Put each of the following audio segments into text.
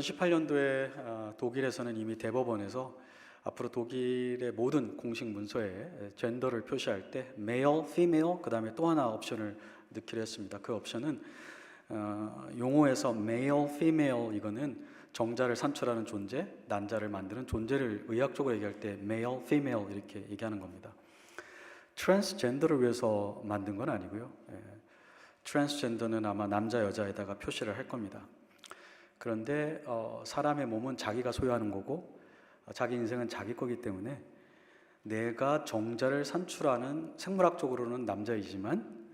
2018년도에 독일에서는 이미 대법원에서 앞으로 독일의 모든 공식 문서에 젠더를 표시할 때 male, female, 그 다음에 또 하나 옵션을 넣기로 했습니다. 그 옵션은 용어에서 male, female 이거는 정자를 산출하는 존재, 난자를 만드는 존재를 의학적으로 얘기할 때 male, female 이렇게 얘기하는 겁니다. 트랜스젠더를 위해서 만든 건 아니고요. 트랜스젠더는 아마 남자, 여자에다가 표시를 할 겁니다. 그런데 사람의 몸은 자기가 소유하는 거고 자기 인생은 자기 거기 때문에 내가 정자를 산출하는 생물학적으로는 남자이지만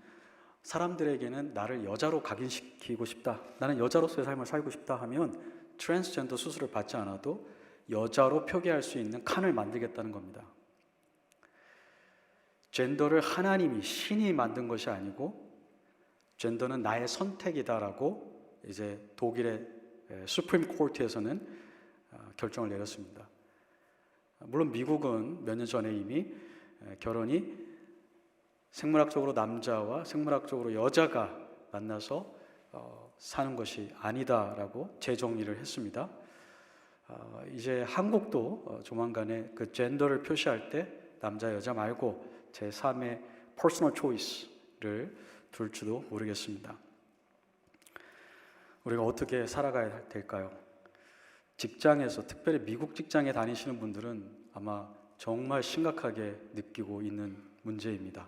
사람들에게는 나를 여자로 각인시키고 싶다, 나는 여자로서의 삶을 살고 싶다 하면 트랜스젠더 수술을 받지 않아도 여자로 표기할 수 있는 칸을 만들겠다는 겁니다. 젠더를 하나님이, 신이 만든 것이 아니고 젠더는 나의 선택이다라고 이제 독일의 수프림 코트에서는 결정을 내렸습니다. 물론 미국은 몇 년 전에 이미 결혼이 생물학적으로 남자와 생물학적으로 여자가 만나서 사는 것이 아니다라고 재정의를 했습니다. 이제 한국도 조만간에 그 젠더를 표시할 때 남자 여자 말고 제3의 퍼스널 초이스를 둘지도 모르겠습니다. 우리가 어떻게 살아가야 될까요? 직장에서, 특별히 미국 직장에 다니시는 분들은 아마 정말 심각하게 느끼고 있는 문제입니다.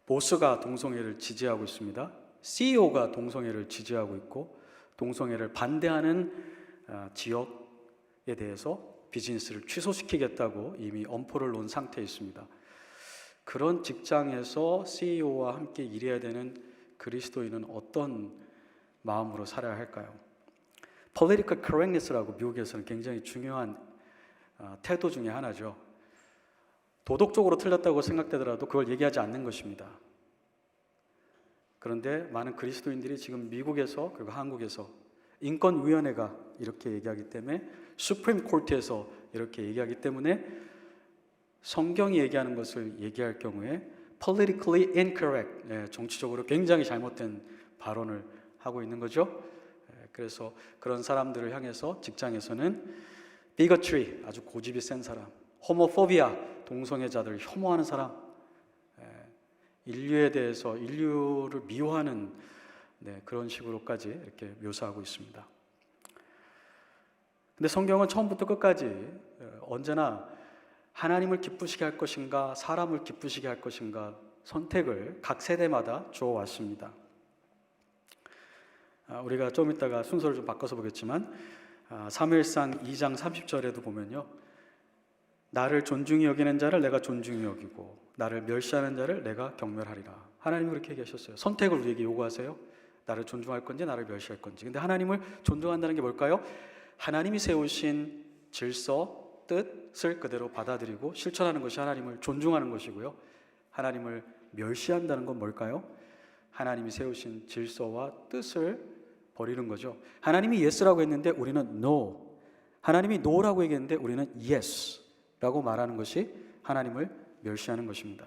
보스가 동성애를 지지하고 있습니다. CEO가 동성애를 지지하고 있고 동성애를 반대하는 지역에 대해서 비즈니스를 취소시키겠다고 이미 엄포를 놓은 상태에 있습니다. 그런 직장에서 CEO와 함께 일해야 되는 그리스도인은 어떤 마음으로 살아야 할까요? Political correctness라고 미국에서는 굉장히 중요한 태도 중에 하나죠. 도덕적으로 틀렸다고 생각되더라도 그걸 얘기하지 않는 것입니다. 그런데 많은 그리스도인들이 지금 미국에서 그리고 한국에서 인권위원회가 이렇게 얘기하기 때문에 수프림 코트에서 이렇게 얘기하기 때문에 성경이 얘기하는 것을 얘기할 경우에 politically incorrect, 정치적으로 굉장히 잘못된 발언을 하고 있는 거죠. 그래서 그런 사람들을 향해서 직장에서는 bigotry, 아주 고집이 센 사람, homophobia, 동성애자들을 혐오하는 사람, 인류에 대해서 인류를 미워하는 그런 식으로까지 이렇게 묘사하고 있습니다. 근데 성경은 처음부터 끝까지 언제나 하나님을 기쁘시게 할 것인가 사람을 기쁘시게 할 것인가 선택을 각 세대마다 주어왔습니다. 우리가 좀 이따가 순서를 좀 바꿔서 보겠지만 사무엘상 2장 30절에도 보면요, 나를 존중히 여기는 자를 내가 존중히 여기고 나를 멸시하는 자를 내가 경멸하리라. 하나님은 그렇게 얘기하셨어요. 선택을 우리에게 요구하세요. 나를 존중할 건지 나를 멸시할 건지. 근데 하나님을 존중한다는 게 뭘까요? 하나님이 세우신 질서, 뜻을 그대로 받아들이고 실천하는 것이 하나님을 존중하는 것이고요. 하나님을 멸시한다는 건 뭘까요? 하나님이 세우신 질서와 뜻을 버리는 거죠. 하나님이 yes라고 했는데 우리는 no, 하나님이 no라고 얘기했는데 우리는 yes라고 말하는 것이 하나님을 멸시하는 것입니다.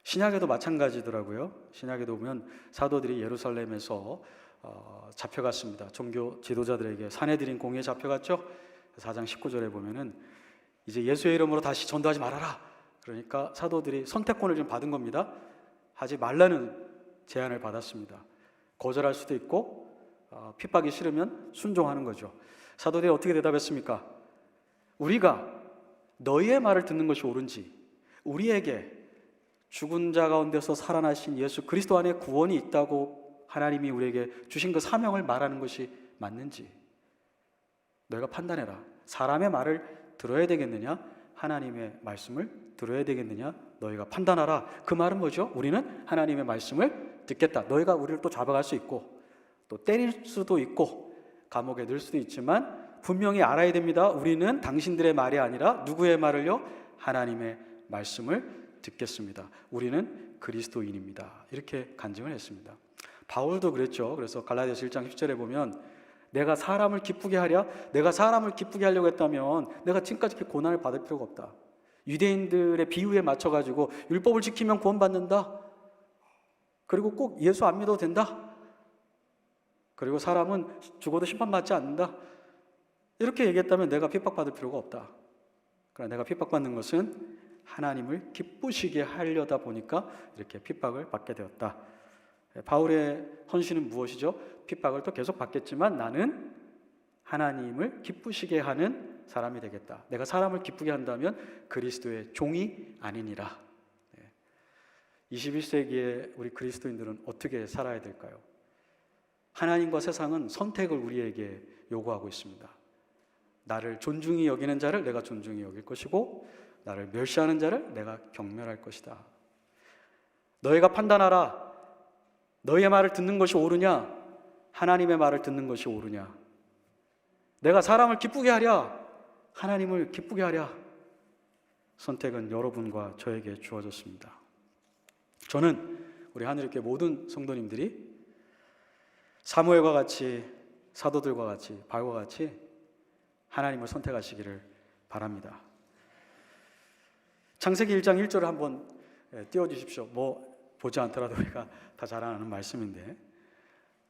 신약에도 마찬가지더라고요. 신약에도 보면 사도들이 예루살렘에서 잡혀갔습니다. 종교 지도자들에게 사내들인 공회에 잡혀갔죠. 4장 19절에 보면은 이제 예수의 이름으로 다시 전도하지 말아라. 그러니까 사도들이 선택권을 좀 받은 겁니다. 하지 말라는 제안을 받았습니다. 거절할 수도 있고 핍박이 싫으면 순종하는 거죠. 사도들이 어떻게 대답했습니까? 우리가 너희의 말을 듣는 것이 옳은지, 우리에게 죽은 자 가운데서 살아나신 예수 그리스도 안에 구원이 있다고 하나님이 우리에게 주신 그 사명을 말하는 것이 맞는지 너희가 판단해라. 사람의 말을 들어야 되겠느냐, 하나님의 말씀을 들어야 되겠느냐, 너희가 판단하라. 그 말은 뭐죠? 우리는 하나님의 말씀을 듣겠다. 너희가 우리를 또 잡아갈 수 있고 또 때릴 수도 있고 감옥에 넣을 수도 있지만 분명히 알아야 됩니다. 우리는 당신들의 말이 아니라 누구의 말을요? 하나님의 말씀을 듣겠습니다. 우리는 그리스도인입니다. 이렇게 간증을 했습니다. 바울도 그랬죠. 그래서 갈라디아서 1장 10절에 보면 내가 사람을 기쁘게 하랴? 내가 사람을 기쁘게 하려고 했다면 내가 지금까지 이렇게 고난을 받을 필요가 없다. 유대인들의 비유에 맞춰가지고 율법을 지키면 구원받는다. 그리고 꼭 예수 안 믿어도 된다. 그리고 사람은 죽어도 심판받지 않는다. 이렇게 얘기했다면 내가 핍박받을 필요가 없다. 그러나 내가 핍박받는 것은 하나님을 기쁘시게 하려다 보니까 이렇게 핍박을 받게 되었다. 바울의 헌신은 무엇이죠? 핍박을 또 계속 받겠지만 나는 하나님을 기쁘시게 하는 사람이 되겠다. 내가 사람을 기쁘게 한다면 그리스도의 종이 아니니라. 21세기에 우리 그리스도인들은 어떻게 살아야 될까요? 하나님과 세상은 선택을 우리에게 요구하고 있습니다. 나를 존중히 여기는 자를 내가 존중히 여길 것이고 나를 멸시하는 자를 내가 경멸할 것이다. 너희가 판단하라. 너희의 말을 듣는 것이 옳으냐? 하나님의 말을 듣는 것이 옳으냐? 내가 사람을 기쁘게 하랴? 하나님을 기쁘게 하랴? 선택은 여러분과 저에게 주어졌습니다. 저는 우리 하늘교회 모든 성도님들이 사무엘과 같이, 사도들과 같이, 바울과 같이 하나님을 선택하시기를 바랍니다. 창세기 1장 1절을 한번 띄워주십시오. 보지 않더라도 우리가 다 잘 아는 말씀인데,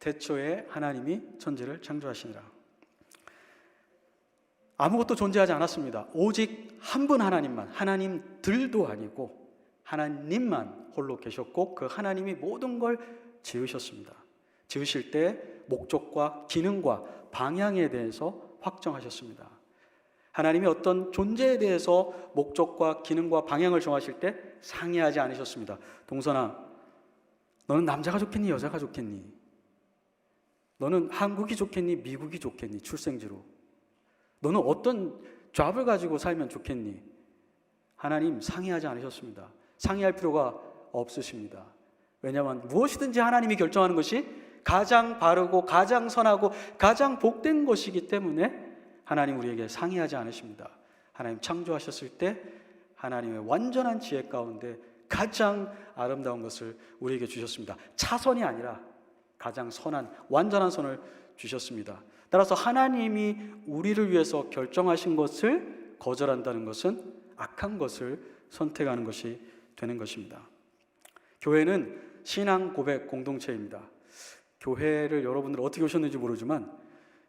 태초에 하나님이 천지를 창조하시니라. 아무것도 존재하지 않았습니다. 오직 한 분 하나님만, 하나님들도 아니고 하나님만 홀로 계셨고 그 하나님이 모든 걸 지으셨습니다. 지으실 때 목적과 기능과 방향에 대해서 확정하셨습니다. 하나님이 어떤 존재에 대해서 목적과 기능과 방향을 정하실 때 상의하지 않으셨습니다. 동선아, 너는 남자가 좋겠니? 여자가 좋겠니? 너는 한국이 좋겠니? 미국이 좋겠니? 출생지로. 너는 어떤 잡을 가지고 살면 좋겠니? 하나님 상의하지 않으셨습니다. 상의할 필요가 없으십니다. 왜냐하면 무엇이든지 하나님이 결정하는 것이 가장 바르고 가장 선하고 가장 복된 것이기 때문에 하나님 우리에게 상의하지 않으십니다. 하나님 창조하셨을 때 하나님의 완전한 지혜 가운데 가장 아름다운 것을 우리에게 주셨습니다. 차선이 아니라 가장 선한 완전한 선을 주셨습니다. 따라서 하나님이 우리를 위해서 결정하신 것을 거절한다는 것은 악한 것을 선택하는 것이 되는 것입니다. 교회는 신앙 고백 공동체입니다. 교회를 여러분들 어떻게 오셨는지 모르지만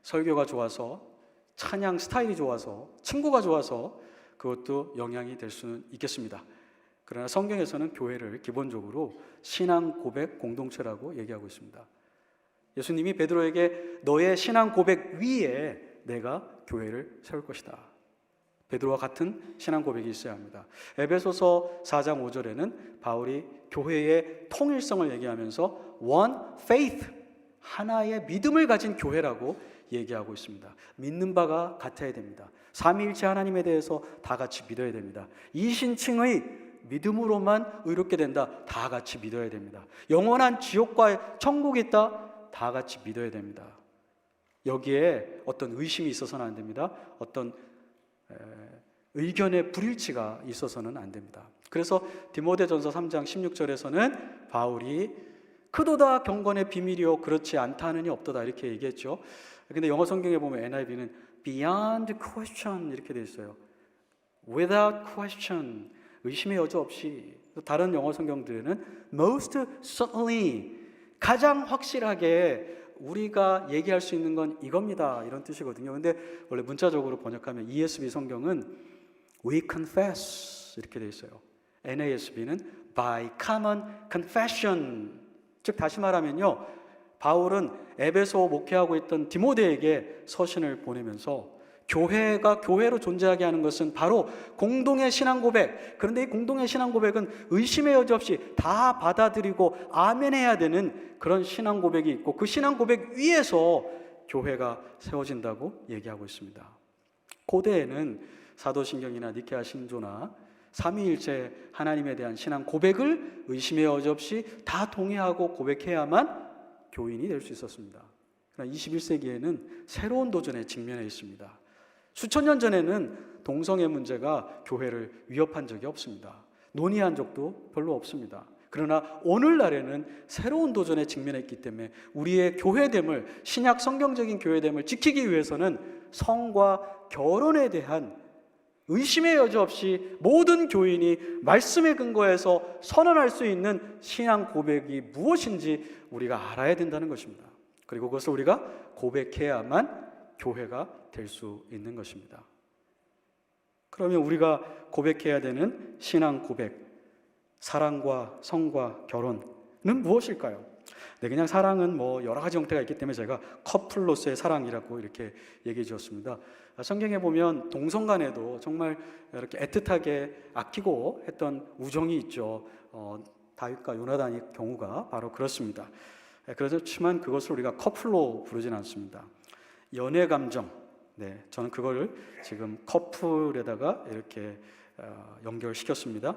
설교가 좋아서, 찬양 스타일이 좋아서, 친구가 좋아서 그것도 영향이 될 수는 있겠습니다. 그러나 성경에서는 교회를 기본적으로 신앙 고백 공동체라고 얘기하고 있습니다. 예수님이 베드로에게 너의 신앙 고백 위에 내가 교회를 세울 것이다. 베드로와 같은 신앙 고백이 있어야 합니다. 에베소서 4장 5절에는 바울이 교회의 통일성을 얘기하면서 one faith, 하나의 믿음을 가진 교회라고 얘기하고 있습니다. 믿는 바가 같아야 됩니다. 삼위일체 하나님에 대해서 다 같이 믿어야 됩니다. 이신칭의 믿음으로만 의롭게 된다. 다 같이 믿어야 됩니다. 영원한 지옥과 천국이 있다. 다 같이 믿어야 됩니다. 여기에 어떤 의심이 있어서는 안 됩니다. 어떤 의견의 불일치가 있어서는 안 됩니다. 그래서 디모데전서 3장 16절에서는 바울이 크도다 경건의 비밀이요 그렇지 않다 하느니 없도다 이렇게 얘기했죠. 근데 영어 성경에 보면 NIV는 beyond question 이렇게 돼 있어요. without question, 의심의 여지 없이. 다른 영어 성경들에는 most certainly, 가장 확실하게 우리가 얘기할 수 있는 건 이겁니다 이런 뜻이거든요. 근데 원래 문자적으로 번역하면 ESV 성경은 we confess 이렇게 돼 있어요. NASB는 by common confession, 즉 다시 말하면요, 바울은 에베소 목회하고 있던 디모데에게 서신을 보내면서 교회가 교회로 존재하게 하는 것은 바로 공동의 신앙 고백, 그런데 이 공동의 신앙 고백은 의심의 여지 없이 다 받아들이고 아멘해야 되는 그런 신앙 고백이 있고 그 신앙 고백 위에서 교회가 세워진다고 얘기하고 있습니다. 고대에는 사도신경이나 니케아 신조나 삼위일체 하나님에 대한 신앙 고백을 의심의 여지 없이 다 동의하고 고백해야만 교인이 될 수 있었습니다. 그러나 21세기에는 새로운 도전에 직면해 있습니다. 수천 년 전에는 동성애 문제가 교회를 위협한 적이 없습니다. 논의한 적도 별로 없습니다. 그러나 오늘날에는 새로운 도전에 직면했기 때문에 우리의 교회됨을, 신약 성경적인 교회됨을 지키기 위해서는 성과 결혼에 대한 의심의 여지 없이 모든 교인이 말씀에 근거해서 선언할 수 있는 신앙 고백이 무엇인지 우리가 알아야 된다는 것입니다. 그리고 그것을 우리가 고백해야만 교회가 될 수 있는 것입니다. 그러면 우리가 고백해야 되는 신앙 고백, 사랑과 성과 결혼은 무엇일까요? 네, 그냥 사랑은 뭐 여러 가지 형태가 있기 때문에 제가 커플로서의 사랑이라고 이렇게 얘기해 주었습니다. 성경에 보면 동성 간에도 정말 이렇게 애틋하게 아끼고 했던 우정이 있죠. 다윗과 요나단의 경우가 바로 그렇습니다. 그렇지만 그것을 우리가 커플로 부르진 않습니다. 연애 감정, 네, 저는 그거를 지금 커플에다가 이렇게 연결시켰습니다.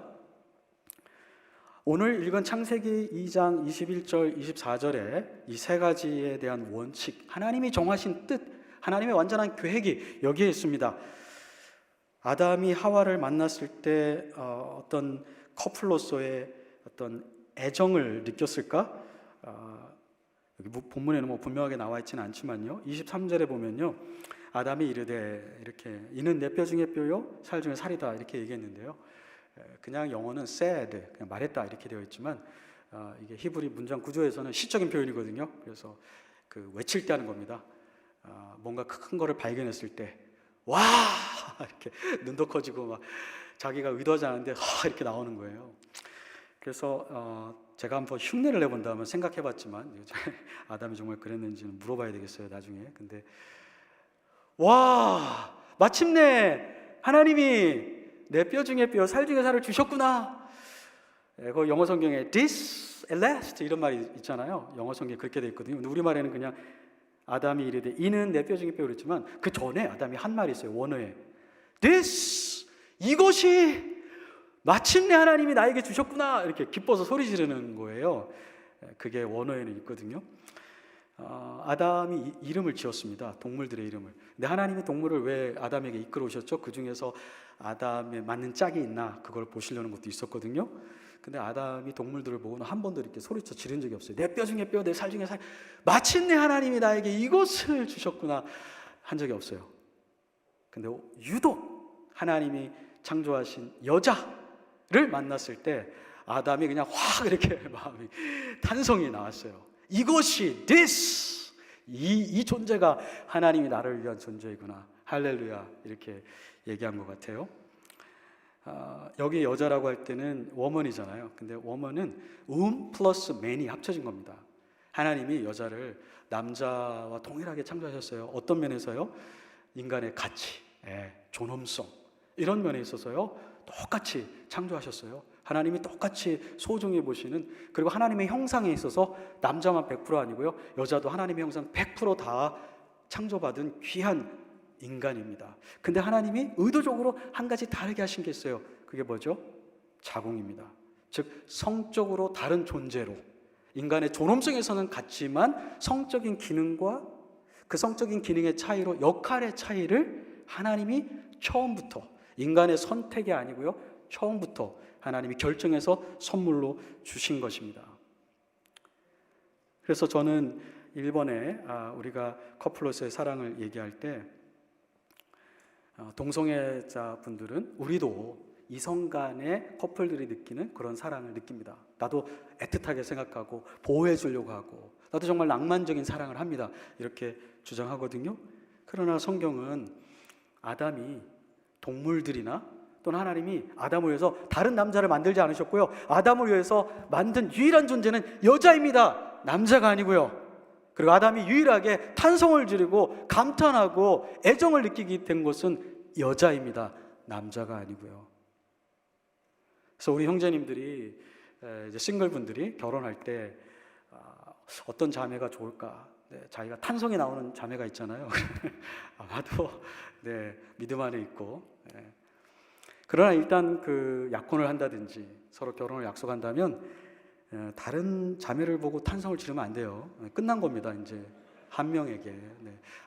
오늘 읽은 창세기 2장 21절, 24절에 이 세 가지에 대한 원칙, 하나님이 정하신 뜻, 하나님의 완전한 계획이 여기에 있습니다. 아담이 하와를 만났을 때 어떤 커플로서의 어떤 애정을 느꼈을까? 여기 본문에는 뭐 분명하게 나와 있지는 않지만요. 23절에 보면요, 아담이 이르되 이렇게 이는 내 뼈 중에 뼈요 살 중에 살이다 이렇게 얘기했는데요. 그냥 영어는 said, 그냥 말했다 이렇게 되어 있지만 이게 히브리 문장 구조에서는 시적인 표현이거든요. 그래서 그 외칠 때 하는 겁니다. 뭔가 큰 거를 발견했을 때 와 이렇게 눈도 커지고 막 자기가 의도하지 않은데 이렇게 나오는 거예요. 그래서 제가 한번 흉내를 내본다면 생각해봤지만 아담이 정말 그랬는지는 물어봐야 되겠어요 나중에. 근데 와 마침내 하나님이 내 뼈 중에 뼈, 살 중에 살을 주셨구나. 그 영어 성경에 this at last 이런 말이 있잖아요. 영어 성경에 그렇게 되어 있거든요. 근데 우리말에는 그냥 아담이 이르되 이는 내 뼈 중에 뼈 그랬지만 그 전에 아담이 한 말이 있어요. 원어에 this, 이것이 마침내 하나님이 나에게 주셨구나 이렇게 기뻐서 소리 지르는 거예요. 그게 원어에는 있거든요. 아담이 이름을 지었습니다. 동물들의 이름을. 근데 하나님이 동물을 왜 아담에게 이끌어 오셨죠? 그 중에서 아담에 맞는 짝이 있나 그걸 보시려는 것도 있었거든요. 근데 아담이 동물들을 보고는 한 번도 이렇게 소리쳐 지른 적이 없어요. 내 뼈 중에 뼈, 내 살 중에 살. 마침내 하나님이 나에게 이것을 주셨구나 한 적이 없어요. 근데 유독 하나님이 창조하신 여자를 만났을 때 아담이 그냥 확 이렇게 마음이 탄성이 나왔어요. 이것이 this, 이 존재가 하나님이 나를 위한 존재이구나. 할렐루야 이렇게 얘기한 것 같아요. 여기 여자라고 할 때는 woman이잖아요. 근데 woman은 플러스 man이 합쳐진 겁니다. 하나님이 여자를 남자와 동일하게 창조하셨어요. 어떤 면에서요? 인간의 가치, 존엄성 이런 면에 있어서요 똑같이 창조하셨어요. 하나님이 똑같이 소중히 보시는, 그리고 하나님의 형상에 있어서 남자만 100% 아니고요 여자도 하나님의 형상 100% 다 창조받은 귀한 인간입니다. 근데 하나님이 의도적으로 한 가지 다르게 하신 게 있어요. 그게 뭐죠? 자궁입니다. 즉 성적으로 다른 존재로, 인간의 존엄성에서는 같지만 성적인 기능과 그 성적인 기능의 차이로 역할의 차이를 하나님이 처음부터, 인간의 선택이 아니고요 처음부터 하나님이 결정해서 선물로 주신 것입니다. 그래서 저는 1번에 우리가 커플로서의 사랑을 얘기할 때 동성애자 분들은 우리도 이성 간의 커플들이 느끼는 그런 사랑을 느낍니다. 나도 애틋하게 생각하고 보호해 주려고 하고 나도 정말 낭만적인 사랑을 합니다 이렇게 주장하거든요. 그러나 성경은 아담이 동물들이나 또는 하나님이 아담을 위해서 다른 남자를 만들지 않으셨고요 아담을 위해서 만든 유일한 존재는 여자입니다. 남자가 아니고요. 그리고 아담이 유일하게 탄성을 지르고 감탄하고 애정을 느끼게 된 것은 여자입니다. 남자가 아니고요. 그래서 우리 형제님들이 이제 싱글분들이 결혼할 때 어떤 자매가 좋을까? 자기가 탄성이 나오는 자매가 있잖아요. 아마도 믿음 안에 있고. 그러나 일단 그 약혼을 한다든지 서로 결혼을 약속한다면 다른 자매를 보고 탄성을 지르면 안 돼요. 끝난 겁니다. 이제 한 명에게.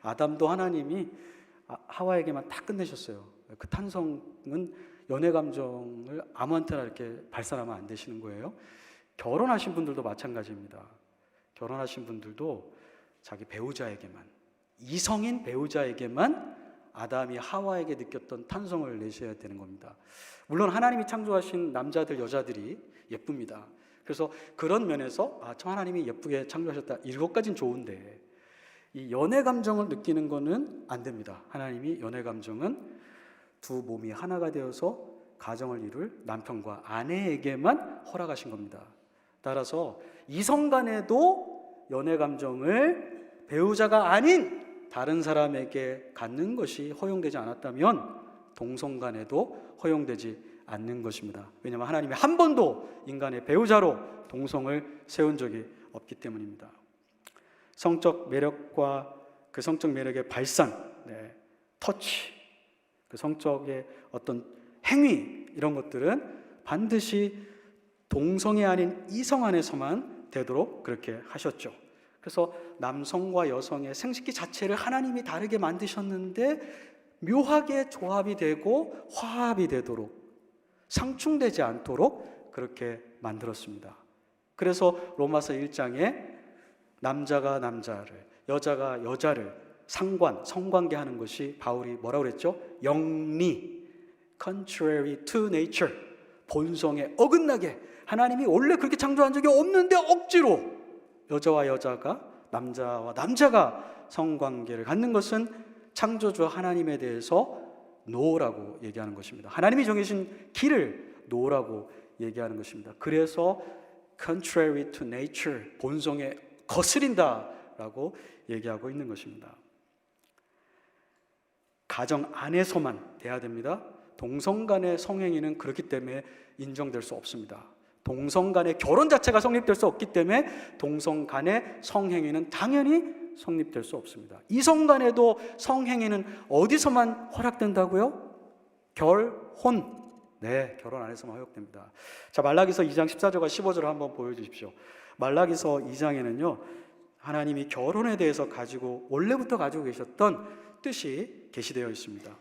아담도 하나님이 하와에게만 다 끝내셨어요. 그 탄성은 연애 감정을 아무한테나 이렇게 발산하면 안 되시는 거예요. 결혼하신 분들도 마찬가지입니다. 결혼하신 분들도 자기 배우자에게만, 이성인 배우자에게만 아담이 하와에게 느꼈던 탄성을 내셔야 되는 겁니다. 물론 하나님이 창조하신 남자들 여자들이 예쁩니다. 그래서 그런 면에서 참 하나님이 예쁘게 창조하셨다 이것까지는 좋은데 이 연애 감정을 느끼는 거는 안 됩니다. 하나님이 연애 감정은 두 몸이 하나가 되어서 가정을 이룰 남편과 아내에게만 허락하신 겁니다. 따라서 이성 간에도 연애 감정을 배우자가 아닌 다른 사람에게 갖는 것이 허용되지 않았다면 동성 간에도 허용되지 않는 것입니다. 왜냐하면 하나님이 한 번도 인간의 배우자로 동성을 세운 적이 없기 때문입니다. 성적 매력과 그 성적 매력의 발산, 터치, 그 성적의 어떤 행위, 이런 것들은 반드시 동성이 아닌 이성 안에서만 되도록 그렇게 하셨죠. 그래서 남성과 여성의 생식기 자체를 하나님이 다르게 만드셨는데 묘하게 조합이 되고 화합이 되도록, 상충되지 않도록 그렇게 만들었습니다. 그래서 로마서 1장에 남자가 남자를, 여자가 여자를 성관계하는 것이 바울이 뭐라고 그랬죠? 영리, contrary to nature, 본성에 어긋나게, 하나님이 원래 그렇게 창조한 적이 없는데 억지로 여자와 여자가, 남자와 남자가 성관계를 갖는 것은 창조주 하나님에 대해서 노라고 얘기하는 것입니다. 하나님이 정해진 길을 노라고 얘기하는 것입니다. 그래서 contrary to nature, 본성에 거스린다라고 얘기하고 있는 것입니다. 가정 안에서만 돼야 됩니다. 동성 간의 성행위는 그렇기 때문에 인정될 수 없습니다. 동성 간의 결혼 자체가 성립될 수 없기 때문에 동성 간의 성행위는 당연히 성립될 수 없습니다. 이성 간에도 성행위는 어디서만 허락된다고요? 결혼. 네, 결혼 안에서만 허용됩니다. 자, 말라기서 2장 14절과 15절을 한번 보여주십시오. 말라기서 2장에는요, 하나님이 결혼에 대해서 원래부터 가지고 계셨던 뜻이 게시되어 있습니다.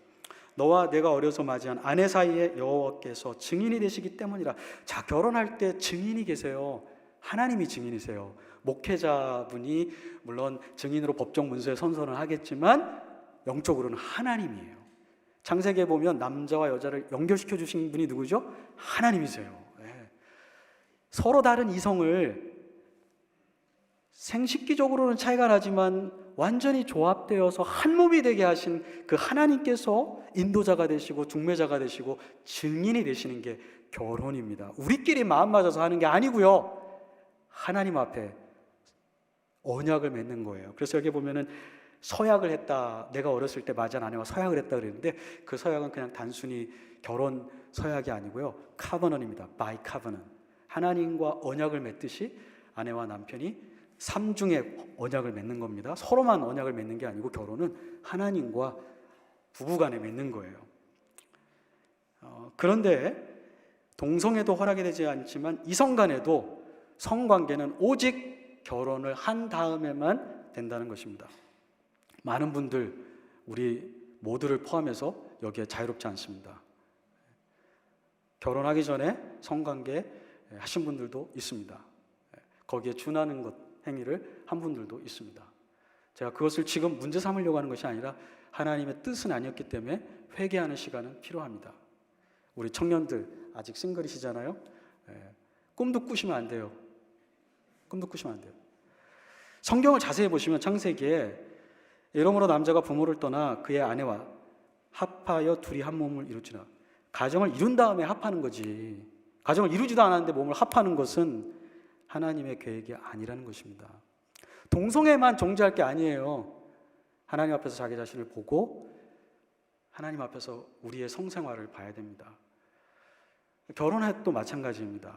너와 내가 어려서 맞이한 아내 사이에 여호와께서 증인이 되시기 때문이라. 자, 결혼할 때 증인이 계세요. 하나님이 증인이세요. 목회자분이 물론 증인으로 법정 문서에 선서를 하겠지만 영적으로는 하나님이에요. 창세기에 보면 남자와 여자를 연결시켜 주신 분이 누구죠? 하나님이세요. 네. 서로 다른 이성을 생식기적으로는 차이가 나지만 완전히 조합되어서 한 몸이 되게 하신 그 하나님께서 인도자가 되시고 중매자가 되시고 증인이 되시는 게 결혼입니다. 우리끼리 마음 맞아서 하는 게 아니고요, 하나님 앞에 언약을 맺는 거예요. 그래서 여기 보면은 서약을 했다, 내가 어렸을 때 맞이한 아내와 서약을 했다 그랬는데 그 서약은 그냥 단순히 결혼 서약이 아니고요, 카버넌입니다. 바이 카버넌. 하나님과 언약을 맺듯이 아내와 남편이 삼중의 언약을 맺는 겁니다. 서로만 언약을 맺는 게 아니고 결혼은 하나님과 부부간에 맺는 거예요. 그런데 동성애도 허락이 되지 않지만 이성간에도 성관계는 오직 결혼을 한 다음에만 된다는 것입니다. 많은 분들, 우리 모두를 포함해서 여기에 자유롭지 않습니다. 결혼하기 전에 성관계 하신 분들도 있습니다. 거기에 준하는 것, 행위를 한 분들도 있습니다. 제가 그것을 지금 문제 삼으려고 하는 것이 아니라 하나님의 뜻은 아니었기 때문에 회개하는 시간은 필요합니다. 우리 청년들 아직 싱글이시잖아요. 꿈도 꾸시면 안 돼요. 꿈도 꾸시면 안 돼요. 성경을 자세히 보시면 창세기에 이러므로 남자가 부모를 떠나 그의 아내와 합하여 둘이 한 몸을 이루지라. 가정을 이룬 다음에 합하는 거지. 가정을 이루지도 않았는데 몸을 합하는 것은 하나님의 계획이 아니라는 것입니다. 동성애만 정죄할 게 아니에요. 하나님 앞에서 자기 자신을 보고 하나님 앞에서 우리의 성생활을 봐야 됩니다. 결혼해도 마찬가지입니다.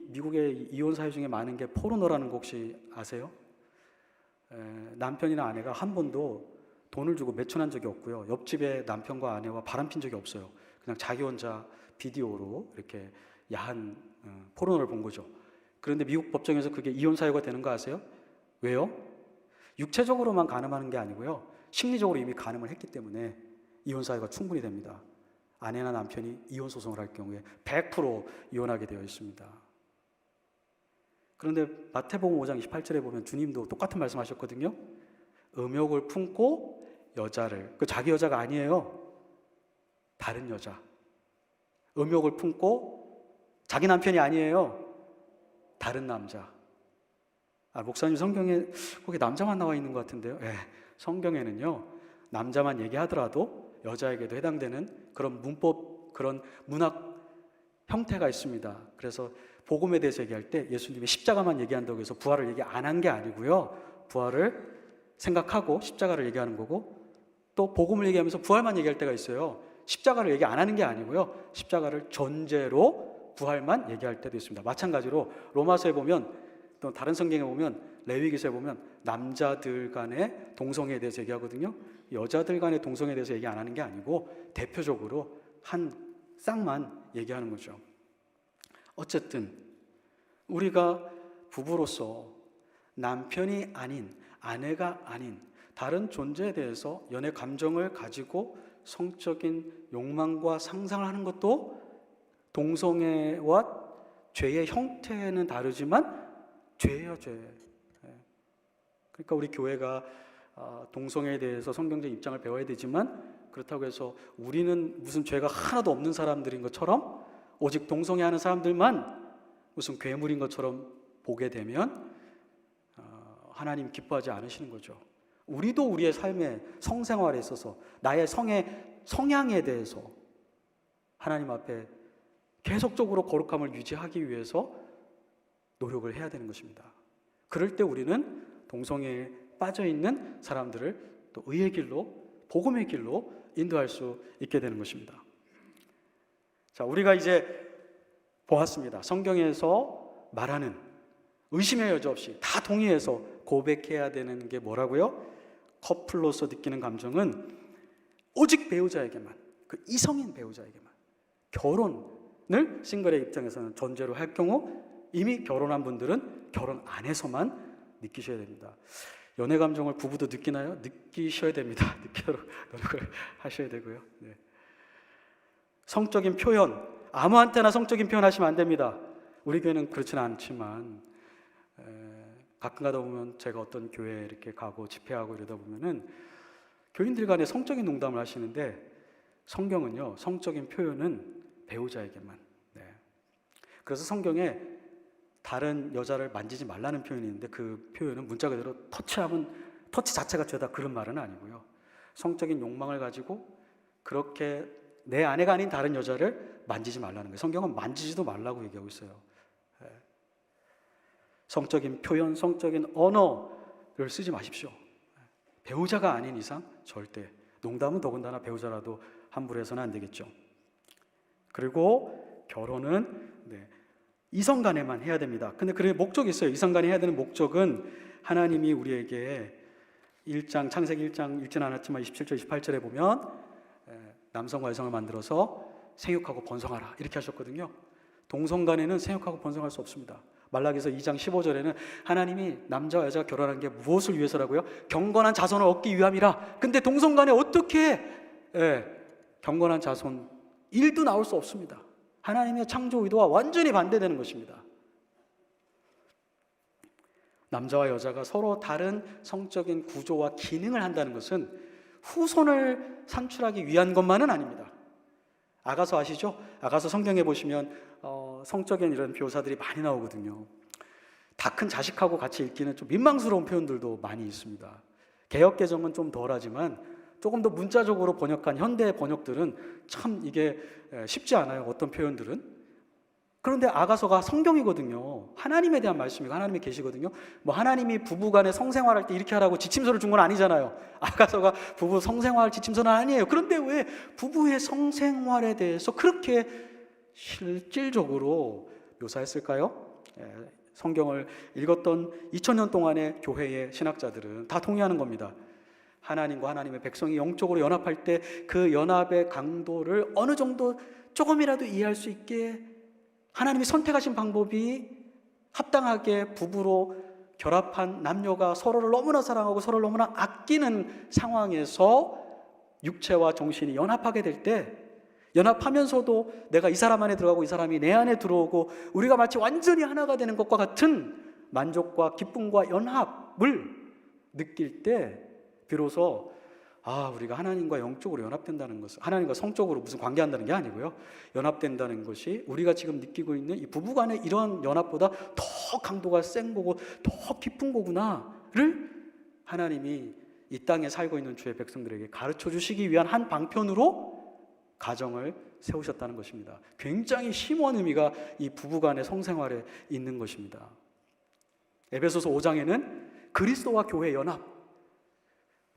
미국의 이혼 사유 중에 많은 게 포르노라는 거 혹시 아세요? 남편이나 아내가 한 번도 돈을 주고 매춘한 적이 없고요, 옆집에 남편과 아내와 바람핀 적이 없어요. 그냥 자기 혼자 비디오로 이렇게 야한 포르노를 본 거죠. 그런데 미국 법정에서 그게 이혼 사유가 되는 거 아세요? 왜요? 육체적으로만 간음하는 게 아니고요, 심리적으로 이미 간음을 했기 때문에 이혼 사유가 충분히 됩니다. 아내나 남편이 이혼 소송을 할 경우에 100% 이혼하게 되어 있습니다. 그런데 마태복음 5장 28절에 보면 주님도 똑같은 말씀하셨거든요. 음욕을 품고 여자를, 그 자기 여자가 아니에요, 다른 여자. 음욕을 품고 자기 남편이 아니에요, 다른 남자. 목사님 성경에 거기 남자만 나와 있는 것 같은데요. 성경에는요 남자만 얘기하더라도 여자에게도 해당되는 그런 문법, 그런 문학 형태가 있습니다. 그래서 복음에 대해서 얘기할 때 예수님이 십자가만 얘기한다고 해서 부활을 얘기 안 한 게 아니고요, 부활을 생각하고 십자가를 얘기하는 거고, 또 복음을 얘기하면서 부활만 얘기할 때가 있어요. 십자가를 얘기 안 하는 게 아니고요, 십자가를 전제로 부활만 얘기할 때도 있습니다. 마찬가지로 로마서에 보면, 또 다른 성경에 보면, 레위기서에 보면 남자들 간의 동성애에 대해서 얘기하거든요. 여자들 간의 동성애에 대해서 얘기 안 하는 게 아니고 대표적으로 한 쌍만 얘기하는 거죠. 어쨌든 우리가 부부로서 남편이 아닌, 아내가 아닌 다른 존재에 대해서 연애 감정을 가지고 성적인 욕망과 상상을 하는 것도 동성애와 죄의 형태는 다르지만 죄예요, 죄. 그러니까 우리 교회가 동성애에 대해서 성경적 입장을 배워야 되지만, 그렇다고 해서 우리는 무슨 죄가 하나도 없는 사람들인 것처럼, 오직 동성애하는 사람들만 무슨 괴물인 것처럼 보게 되면 하나님 기뻐하지 않으시는 거죠. 우리도 우리의 삶의 성생활에 있어서 나의 성의 성향에 대해서 하나님 앞에 계속적으로 거룩함을 유지하기 위해서 노력을 해야 되는 것입니다. 그럴 때 우리는 동성애에 빠져있는 사람들을 또 의의 길로, 복음의 길로 인도할 수 있게 되는 것입니다. 자, 우리가 이제 보았습니다. 성경에서 말하는 의심의 여지 없이 다 동의해서 고백해야 되는 게 뭐라고요? 커플로서 느끼는 감정은 오직 배우자에게만, 그 이성인 배우자에게만, 결혼을 싱글의 입장에서는 전제로 할 경우 이미 결혼한 분들은 결혼 안에서만 느끼셔야 됩니다. 연애 감정을 부부도 느끼나요? 느끼셔야 됩니다. 느끼도록 노력을 하셔야 되고요. 네. 성적인 표현, 아무한테나 성적인 표현 하시면 안 됩니다. 우리 교회는 그렇지는 않지만 가끔 가다 보면 제가 어떤 교회에 이렇게 가고 집회하고 이러다 보면은 교인들 간에 성적인 농담을 하시는데, 성경은요 성적인 표현은 배우자에게만. 네. 그래서 성경에 다른 여자를 만지지 말라는 표현이 있는데, 그 표현은 문자 그대로 터치하면 터치 자체가 죄다, 그런 말은 아니고요, 성적인 욕망을 가지고 그렇게 내 아내가 아닌 다른 여자를 만지지 말라는 거예요. 성경은 만지지도 말라고 얘기하고 있어요. 네. 성적인 표현, 성적인 언어를 쓰지 마십시오. 배우자가 아닌 이상 절대, 농담은 더군다나 배우자라도 함부로 해서는 안 되겠죠. 그리고 결혼은 이성 간에만 해야 됩니다. 근데 그 목적이 있어요. 이성 간에 해야 되는 목적은 하나님이 우리에게 창세기 1장 읽지는 않았지만 27절 28절에 보면 남성과 여성을 만들어서 생육하고 번성하라 이렇게 하셨거든요. 동성 간에는 생육하고 번성할 수 없습니다. 말라기서 2장 15절에는 하나님이 남자와 여자가 결혼한 게 무엇을 위해서라고요? 경건한 자손을 얻기 위함이라. 근데 동성 간에 어떻게 경건한 자손, 일도 나올 수 없습니다. 하나님의 창조 의도와 완전히 반대되는 것입니다. 남자와 여자가 서로 다른 성적인 구조와 기능을 한다는 것은 후손을 산출하기 위한 것만은 아닙니다. 아가서 아시죠? 아가서 성경에 보시면 성적인 이런 묘사들이 많이 나오거든요. 다 큰 자식하고 같이 읽기는 좀 민망스러운 표현들도 많이 있습니다. 개역개정은 좀 덜하지만 조금 더 문자적으로 번역한 현대 번역들은 참 이게 쉽지 않아요. 어떤 표현들은. 그런데 아가서가 성경이거든요. 하나님에 대한 말씀이고 하나님이 계시거든요. 뭐 하나님이 부부간에 성생활할 때 이렇게 하라고 지침서를 준 건 아니잖아요. 아가서가 부부 성생활 지침서는 아니에요. 그런데 왜 부부의 성생활에 대해서 그렇게 실질적으로 묘사했을까요? 성경을 읽었던 2000년 동안의 교회의 신학자들은 다 동의하는 겁니다. 하나님과 하나님의 백성이 영적으로 연합할 때 그 연합의 강도를 어느 정도 조금이라도 이해할 수 있게 하나님이 선택하신 방법이 합당하게 부부로 결합한 남녀가 서로를 너무나 사랑하고 서로를 너무나 아끼는 상황에서 육체와 정신이 연합하게 될 때, 연합하면서도 내가 이 사람 안에 들어가고 이 사람이 내 안에 들어오고 우리가 마치 완전히 하나가 되는 것과 같은 만족과 기쁨과 연합을 느낄 때 비로소 우리가 하나님과 영적으로 연합된다는 것은, 하나님과 성적으로 무슨 관계한다는 게 아니고요, 연합된다는 것이 우리가 지금 느끼고 있는 이 부부간의 이런 연합보다 더 더 강도가 센 거고 더 깊은 거구나를 하나님이 이 땅에 살고 있는 주의 백성들에게 가르쳐 주시기 위한 한 방편으로 가정을 세우셨다는 것입니다. 굉장히 심오한 의미가 이 부부간의 성생활에 있는 것입니다. 에베소서 5장에는 그리스도와 교회 연합,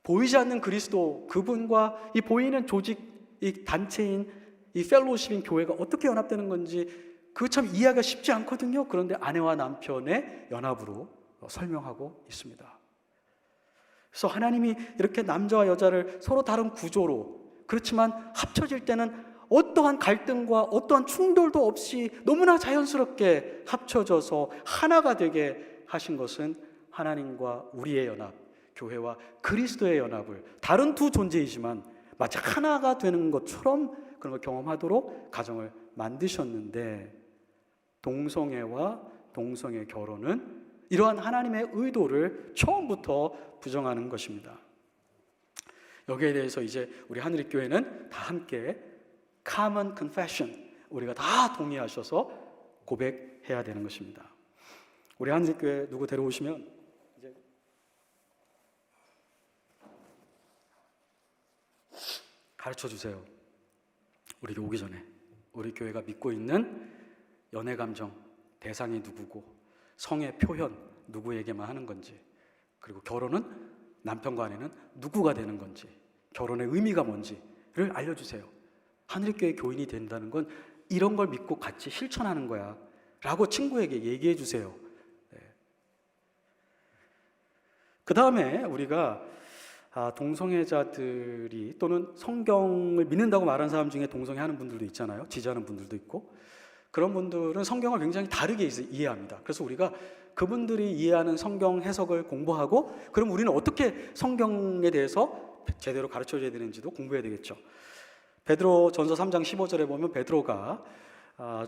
보이지 않는 그리스도, 그분과 이 보이는 조직, 이 단체인 이 펠로우십인 교회가 어떻게 연합되는 건지 그거 참 이해하기가 쉽지 않거든요. 그런데 아내와 남편의 연합으로 설명하고 있습니다. 그래서 하나님이 이렇게 남자와 여자를 서로 다른 구조로, 그렇지만 합쳐질 때는 어떠한 갈등과 어떠한 충돌도 없이 너무나 자연스럽게 합쳐져서 하나가 되게 하신 것은 하나님과 우리의 연합, 교회와 그리스도의 연합을, 다른 두 존재이지만 마치 하나가 되는 것처럼 그런 걸 경험하도록 가정을 만드셨는데, 동성애와 동성애 결혼은 이러한 하나님의 의도를 처음부터 부정하는 것입니다. 여기에 대해서 이제 우리 하늘의 교회는 다 함께 common confession, 우리가 다 동의하셔서 고백해야 되는 것입니다. 우리 하늘의 교회 누구 데려오시면 이제 가르쳐 주세요. 우리 오기 전에 우리 교회가 믿고 있는 연애 감정 대상이 누구고, 성의 표현 누구에게만 하는 건지, 그리고 결혼은 남편과 아내는 누구가 되는 건지, 결혼의 의미가 뭔지를 알려주세요. 하늘교회 교인이 된다는 건 이런 걸 믿고 같이 실천하는 거야 라고 친구에게 얘기해 주세요. 그 다음에 우리가 동성애자들이, 또는 성경을 믿는다고 말하는 사람 중에 동성애하는 분들도 있잖아요. 지지하는 분들도 있고. 그런 분들은 성경을 굉장히 다르게 이해합니다. 그래서 우리가 그분들이 이해하는 성경 해석을 공부하고, 그럼 우리는 어떻게 성경에 대해서 제대로 가르쳐줘야 되는지도 공부해야 되겠죠. 베드로 전서 3장 15절에 보면 베드로가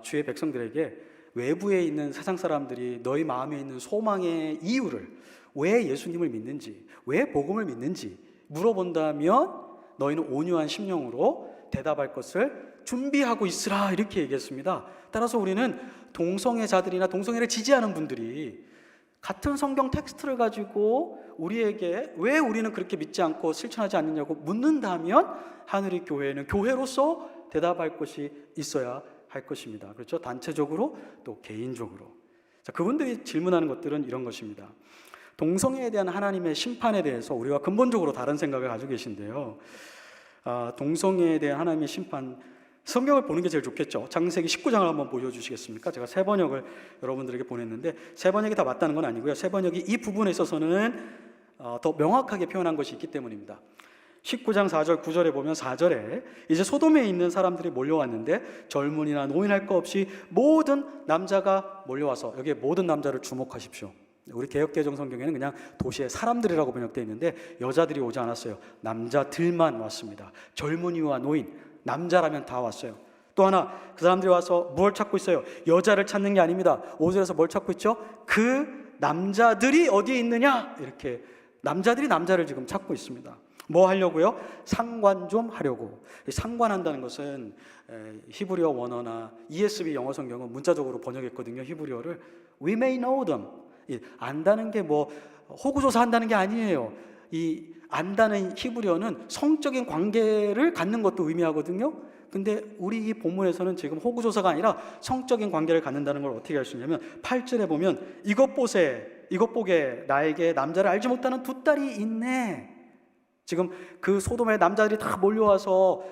주의 백성들에게 외부에 있는 세상 사람들이 너희 마음에 있는 소망의 이유를, 왜 예수님을 믿는지, 왜 복음을 믿는지 물어본다면 너희는 온유한 심령으로 대답할 것을 준비하고 있으라, 이렇게 얘기했습니다. 따라서 우리는 동성애자들이나 동성애를 지지하는 분들이 같은 성경 텍스트를 가지고 우리에게 왜 우리는 그렇게 믿지 않고 실천하지 않느냐고 묻는다면 하늘의 교회는 교회로서 대답할 것이 있어야 할 것입니다. 그렇죠? 단체적으로 또 개인적으로. 자, 그분들이 질문하는 것들은 이런 것입니다. 동성애에 대한 하나님의 심판에 대해서 우리가 근본적으로 다른 생각을 가지고 계신데요. 동성애에 대한 하나님의 심판, 성경을 보는 게 제일 좋겠죠. 창세기 19장을 한번 보여주시겠습니까? 제가 세 번역을 여러분들에게 보냈는데 세 번역이 다 맞다는 건 아니고요. 세 번역이 이 부분에 있어서는 더 명확하게 표현한 것이 있기 때문입니다. 19장 4절 9절에 보면 4절에 이제 소돔에 있는 사람들이 몰려왔는데 젊은이나 노인할 것 없이 모든 남자가 몰려와서, 여기에 모든 남자를 주목하십시오. 우리 개역개정 성경에는 그냥 도시의 사람들이라고 번역되어 있는데 여자들이 오지 않았어요. 남자들만 왔습니다. 젊은이와 노인, 남자라면 다 왔어요. 또 하나, 그 사람들이 와서 뭘 찾고 있어요? 여자를 찾는 게 아닙니다. 5절에서 뭘 찾고 있죠? 그 남자들이 어디에 있느냐? 이렇게 남자들이 남자를 지금 찾고 있습니다. 뭐 하려고요? 상관 좀 하려고. 상관한다는 것은 히브리어 원어나 ESV 영어 성경은 문자적으로 번역했거든요. 히브리어를 We may know them. 안다는 게 뭐 호구조사 한다는 게 아니에요. 이 안다는 히브리어는 성적인 관계를 갖는 것도 의미하거든요. 근데 우리 이 본문에서는 지금 호구조사가 아니라 성적인 관계를 갖는다는 걸 어떻게 알 수 있냐면 8절에 보면 이것 보게 나에게 남자를 알지 못하는 두 딸이 있네. 지금 그 소돔의 남자들이 다 몰려와서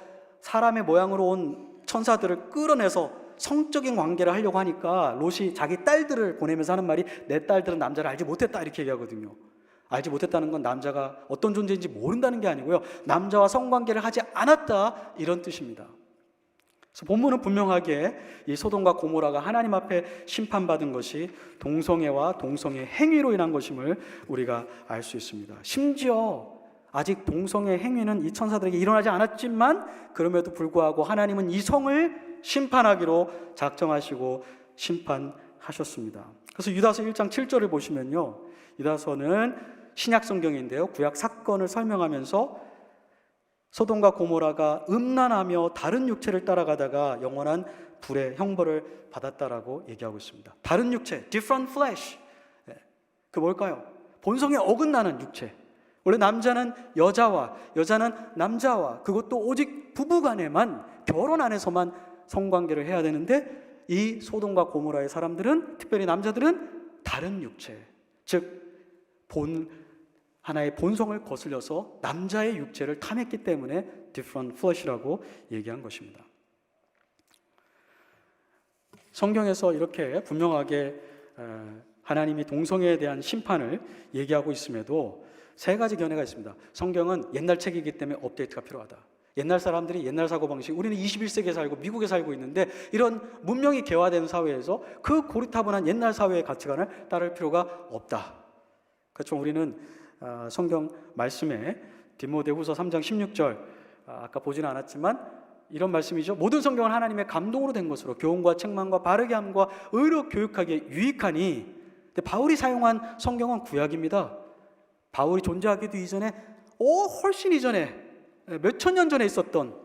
사람의 모양으로 온 천사들을 끌어내서 성적인 관계를 하려고 하니까 롯이 자기 딸들을 보내면서 하는 말이 내 딸들은 남자를 알지 못했다, 이렇게 얘기하거든요. 알지 못했다는 건 남자가 어떤 존재인지 모른다는 게 아니고요, 남자와 성관계를 하지 않았다, 이런 뜻입니다. 그래서 본문은 분명하게 이 소돔과 고모라가 하나님 앞에 심판받은 것이 동성애와 동성애 행위로 인한 것임을 우리가 알 수 있습니다. 심지어 아직 동성애 행위는 이 천사들에게 일어나지 않았지만 그럼에도 불구하고 하나님은 이 성을 심판하기로 작정하시고 심판하셨습니다. 그래서 유다서 1장 7절을 보시면요, 유다서는 신약 성경인데요, 구약 사건을 설명하면서 소돔과 고모라가 음란하며 다른 육체를 따라가다가 영원한 불의 형벌을 받았다라고 얘기하고 있습니다. 다른 육체, different flesh. 그 뭘까요? 본성에 어긋나는 육체. 원래 남자는 여자와 여자는 남자와, 그것도 오직 부부간에만, 결혼 안에서만 성관계를 해야 되는데, 이 소돔과 고모라의 사람들은, 특별히 남자들은 다른 육체, 즉 하나의 본성을 거슬려서 남자의 육체를 탐했기 때문에 different flesh라고 얘기한 것입니다. 성경에서 이렇게 분명하게 하나님이 동성애에 대한 심판을 얘기하고 있음에도 세 가지 견해가 있습니다. 성경은 옛날 책이기 때문에 업데이트가 필요하다. 옛날 사람들이 옛날 사고방식, 우리는 21세기에 살고 미국에 살고 있는데 이런 문명이 개화된 사회에서 그 고리타분한 옛날 사회의 가치관을 따를 필요가 없다. 그렇죠. 우리는 성경 말씀에 디모데후서 3장 16절, 아까 보지는 않았지만 이런 말씀이죠. 모든 성경은 하나님의 감동으로 된 것으로 교훈과 책망과 바르게 함과 의로 교육하기에 유익하니. 근데 바울이 사용한 성경은 구약입니다. 바울이 존재하기도 이전에 훨씬 이전에 몇천 년 전에 있었던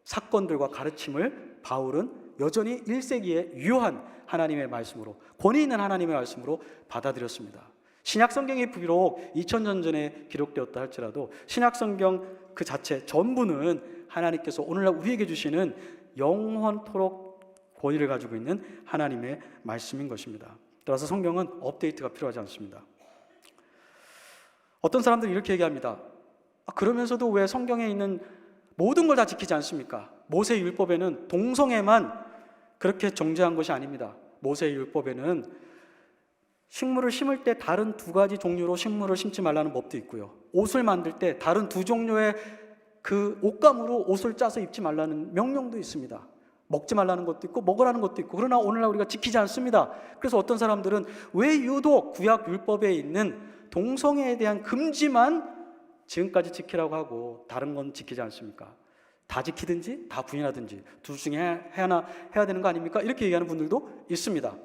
사건들과 가르침을 바울은 여전히 1세기에 유효한 하나님의 말씀으로, 권위 있는 하나님의 말씀으로 받아들였습니다. 신약성경이 비록 2000년 전에 기록되었다 할지라도 신약성경 그 자체 전부는 하나님께서 오늘날 우리에게 주시는 영원토록 권위를 가지고 있는 하나님의 말씀인 것입니다. 따라서 성경은 업데이트가 필요하지 않습니다. 어떤 사람들은 이렇게 얘기합니다. 그러면서도 왜 성경에 있는 모든 걸 다 지키지 않습니까? 모세의 율법에는 동성애만 그렇게 정죄한 것이 아닙니다. 모세의 율법에는 식물을 심을 때 다른 두 가지 종류로 식물을 심지 말라는 법도 있고요. 옷을 만들 때 다른 두 종류의 그 옷감으로 옷을 짜서 입지 말라는 명령도 있습니다. 먹지 말라는 것도 있고 먹으라는 것도 있고. 그러나 오늘날 우리가 지키지 않습니다. 그래서 어떤 사람들은 왜 유독 구약 율법에 있는 동성애에 대한 금지만 지금까지 지키라고 하고 다른 건 지키지 않습니까? 다 지키든지 다 부인하든지 둘 중에 해야 되는 거 아닙니까? 이렇게 얘기하는 분들도 있습니다.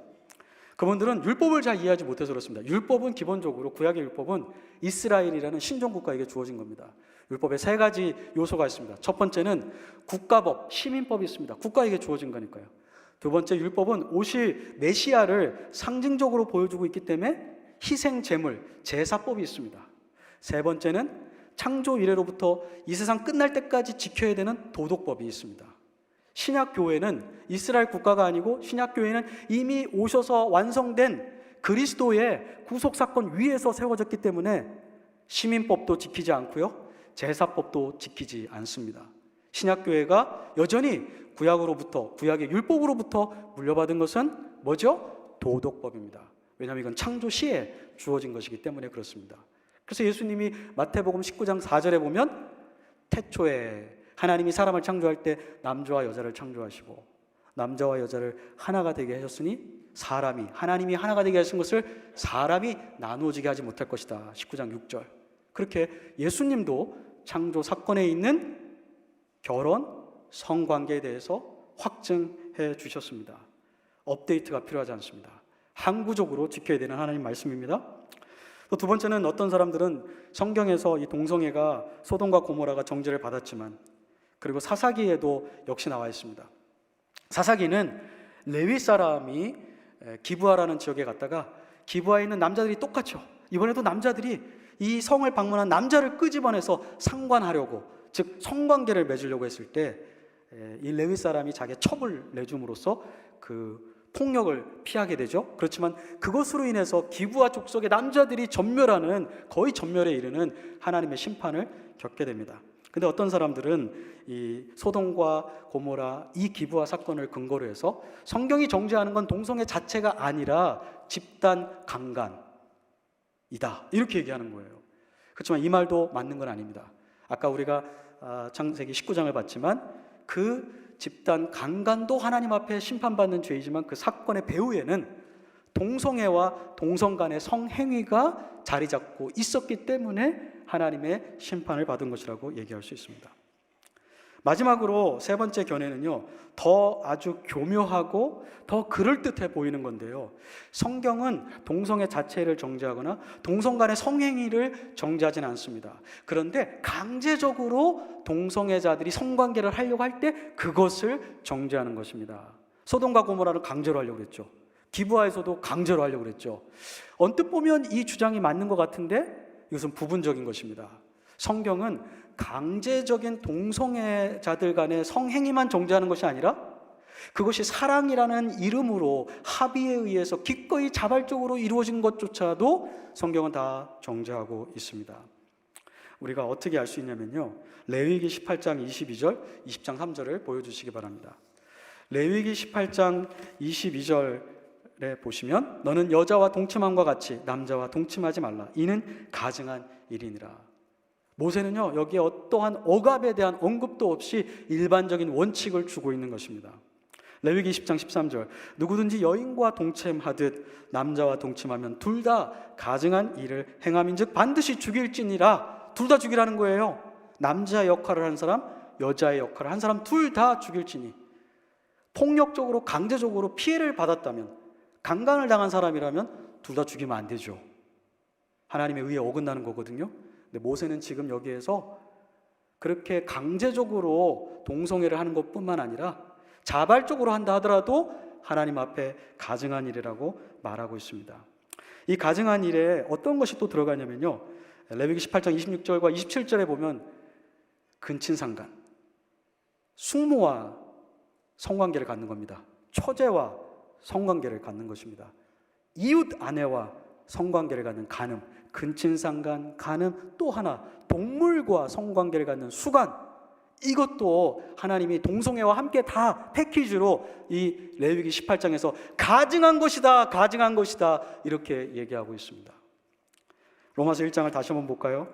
그분들은 율법을 잘 이해하지 못해서 그렇습니다. 율법은 기본적으로, 구약의 율법은 이스라엘이라는 신종국가에게 주어진 겁니다. 율법에 세 가지 요소가 있습니다. 첫 번째는 국가법, 시민법이 있습니다. 국가에게 주어진 거니까요. 두 번째, 율법은 오실 메시아를 상징적으로 보여주고 있기 때문에 희생 제물, 제사법이 있습니다. 세 번째는 창조 이래로부터 이 세상 끝날 때까지 지켜야 되는 도덕법이 있습니다. 신약교회는 이스라엘 국가가 아니고 신약교회는 이미 오셔서 완성된 그리스도의 구속사건 위에서 세워졌기 때문에 시민법도 지키지 않고요, 제사법도 지키지 않습니다. 신약교회가 여전히 구약으로부터, 구약의 율법으로부터 물려받은 것은 뭐죠? 도덕법입니다. 왜냐하면 이건 창조 시에 주어진 것이기 때문에 그렇습니다. 그래서 예수님이 마태복음 19장 4절에 보면 태초에 하나님이 사람을 창조할 때 남자와 여자를 창조하시고 남자와 여자를 하나가 되게 하셨으니 사람이, 하나님이 하나가 되게 하신 것을 사람이 나누어지게 하지 못할 것이다. 19장 6절. 그렇게 예수님도 창조 사건에 있는 결혼, 성관계에 대해서 확증해 주셨습니다. 업데이트가 필요하지 않습니다. 항구적으로 지켜야 되는 하나님 말씀입니다. 또 두 번째는 어떤 사람들은 성경에서 이 동성애가 소돔과 고모라가 정죄를 받았지만, 그리고 사사기에도 역시 나와 있습니다. 사사기는 레위 사람이 기브아라는 지역에 갔다가 기브아에 있는 남자들이 똑같죠. 이번에도 남자들이 이 성을 방문한 남자를 끄집어내서 상관하려고, 즉 성관계를 맺으려고 했을 때 이 레위 사람이 자기의 첩을 내줌으로써 그 폭력을 피하게 되죠. 그렇지만 그것으로 인해서 기브아 족속의 남자들이 전멸하는, 거의 전멸에 이르는 하나님의 심판을 겪게 됩니다. 근데 어떤 사람들은 이 소돔과 고모라 이 기브아 사건을 근거로 해서 성경이 정죄하는 건 동성애 자체가 아니라 집단 강간이다, 이렇게 얘기하는 거예요. 그렇지만 이 말도 맞는 건 아닙니다. 아까 우리가 창세기 19장을 봤지만 그 집단 강간도 하나님 앞에 심판받는 죄이지만 그 사건의 배후에는 동성애와 동성 간의 성행위가 자리 잡고 있었기 때문에 하나님의 심판을 받은 것이라고 얘기할 수 있습니다. 마지막으로 세 번째 견해는요, 더 아주 교묘하고 더 그럴듯해 보이는 건데요, 성경은 동성애 자체를 정죄하거나 동성 간의 성행위를 정죄하지는 않습니다. 그런데 강제적으로 동성애자들이 성관계를 하려고 할 때 그것을 정죄하는 것입니다. 소돔과 고모라를 강제로 하려고 그랬죠. 기브아에서도 강제로 하려고 그랬죠. 언뜻 보면 이 주장이 맞는 것 같은데 이것은 부분적인 것입니다. 성경은 강제적인 동성애자들 간의 성행위만 정죄하는 것이 아니라 그것이 사랑이라는 이름으로 합의에 의해서 기꺼이 자발적으로 이루어진 것조차도 성경은 다 정죄하고 있습니다. 우리가 어떻게 알 수 있냐면요, 레위기 18장 22절, 20장 3절을 보여주시기 바랍니다. 레위기 18장 22절에 보시면 너는 여자와 동침함과 같이 남자와 동침하지 말라. 이는 가증한 일이니라. 모세는요, 여기에 어떠한 억압에 대한 언급도 없이 일반적인 원칙을 주고 있는 것입니다. 레위기 10장 13절 누구든지 여인과 동침하듯 남자와 동침하면 둘 다 가증한 일을 행함인즉 반드시 죽일지니라. 둘 다 죽이라는 거예요. 남자 역할을 한 사람, 여자의 역할을 한 사람 둘 다 죽일지니. 폭력적으로 강제적으로 피해를 받았다면, 강간을 당한 사람이라면 둘 다 죽이면 안 되죠. 하나님의 의에 어긋나는 거거든요. 근데 모세는 지금 여기에서 그렇게 강제적으로 동성애를 하는 것뿐만 아니라 자발적으로 한다 하더라도 하나님 앞에 가증한 일이라고 말하고 있습니다. 이 가증한 일에 어떤 것이 또 들어가냐면요, 레위기 18장 26절과 27절에 보면 근친상간, 숙모와 성관계를 갖는 겁니다. 처제와 성관계를 갖는 것입니다. 이웃 아내와 성관계를 갖는 간음, 근친상간, 간음, 또 하나 동물과 성관계를 갖는 수간, 이것도 하나님이 동성애와 함께 다 패키지로 이 레위기 18장에서 가증한 것이다, 가증한 것이다 이렇게 얘기하고 있습니다. 로마서 1장을 다시 한번 볼까요?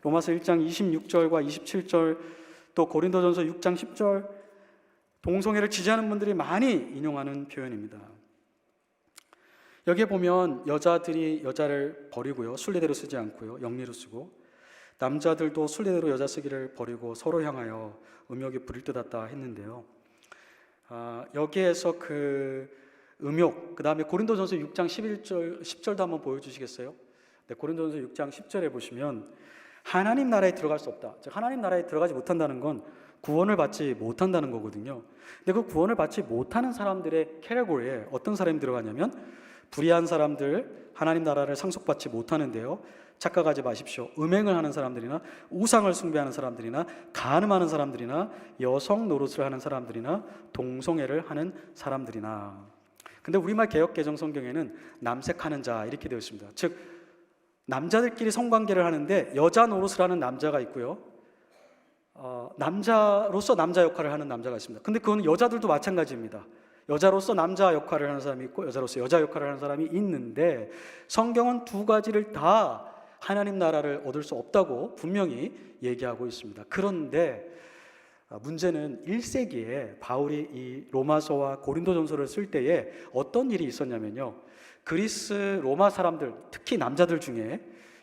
로마서 1장 26절과 27절, 또 고린도전서 6장 10절, 동성애를 지지하는 분들이 많이 인용하는 표현입니다. 여기에 보면 여자들이 여자를 버리고요, 순례대로 쓰지 않고요, 영리로 쓰고, 남자들도 순례대로 여자 쓰기를 버리고 서로 향하여 음욕이 불일 듯 하다 했는데요, 여기에서 그 음욕, 그 다음에 고린도전서 6장 11절, 10절도 한번 보여주시겠어요? 네, 고린도전서 6장 10절에 보시면 하나님 나라에 들어갈 수 없다, 즉 하나님 나라에 들어가지 못한다는 건 구원을 받지 못한다는 거거든요. 근데 그 구원을 받지 못하는 사람들의 캐러고리에 어떤 사람이 들어가냐면 불의한 사람들, 하나님 나라를 상속받지 못하는데요, 착각하지 마십시오. 음행을 하는 사람들이나 우상을 숭배하는 사람들이나 간음하는 사람들이나 여성 노릇을 하는 사람들이나 동성애를 하는 사람들이나. 근데 우리말 개역개정 성경에는 남색하는 자 이렇게 되어 있습니다. 즉 남자들끼리 성관계를 하는데 여자 노릇을 하는 남자가 있고요, 남자로서 남자 역할을 하는 남자가 있습니다. 근데 그건 여자들도 마찬가지입니다. 여자로서 남자 역할을 하는 사람이 있고 여자로서 여자 역할을 하는 사람이 있는데 성경은 두 가지를 다 하나님 나라를 얻을 수 없다고 분명히 얘기하고 있습니다. 그런데 문제는 1세기에 바울이 이 로마서와 고린도전서를 쓸 때에 어떤 일이 있었냐면요, 그리스 로마 사람들, 특히 남자들 중에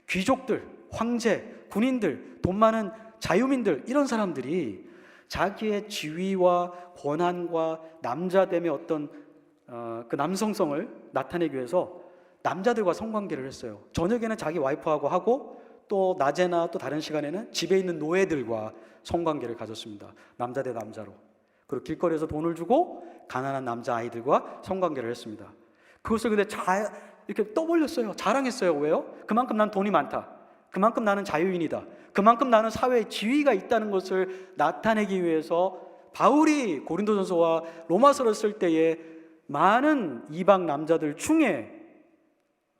귀족들, 황제, 군인들, 돈 많은 자유민들, 이런 사람들이 자기의 지위와 권한과 남자됨의 어떤 그 남성성을 나타내기 위해서 남자들과 성관계를 했어요. 저녁에는 자기 와이프하고 하고 또 낮에나 또 다른 시간에는 집에 있는 노예들과 성관계를 가졌습니다. 남자 대 남자로. 그리고 길거리에서 돈을 주고 가난한 남자 아이들과 성관계를 했습니다. 그것을 근데 이렇게 떠벌렸어요. 자랑했어요. 왜요? 그만큼 난 돈이 많다, 그만큼 나는 자유인이다, 그만큼 나는 사회에 지위가 있다는 것을 나타내기 위해서 바울이 고린도전서와 로마서를 쓸 때에 많은 이방 남자들 중에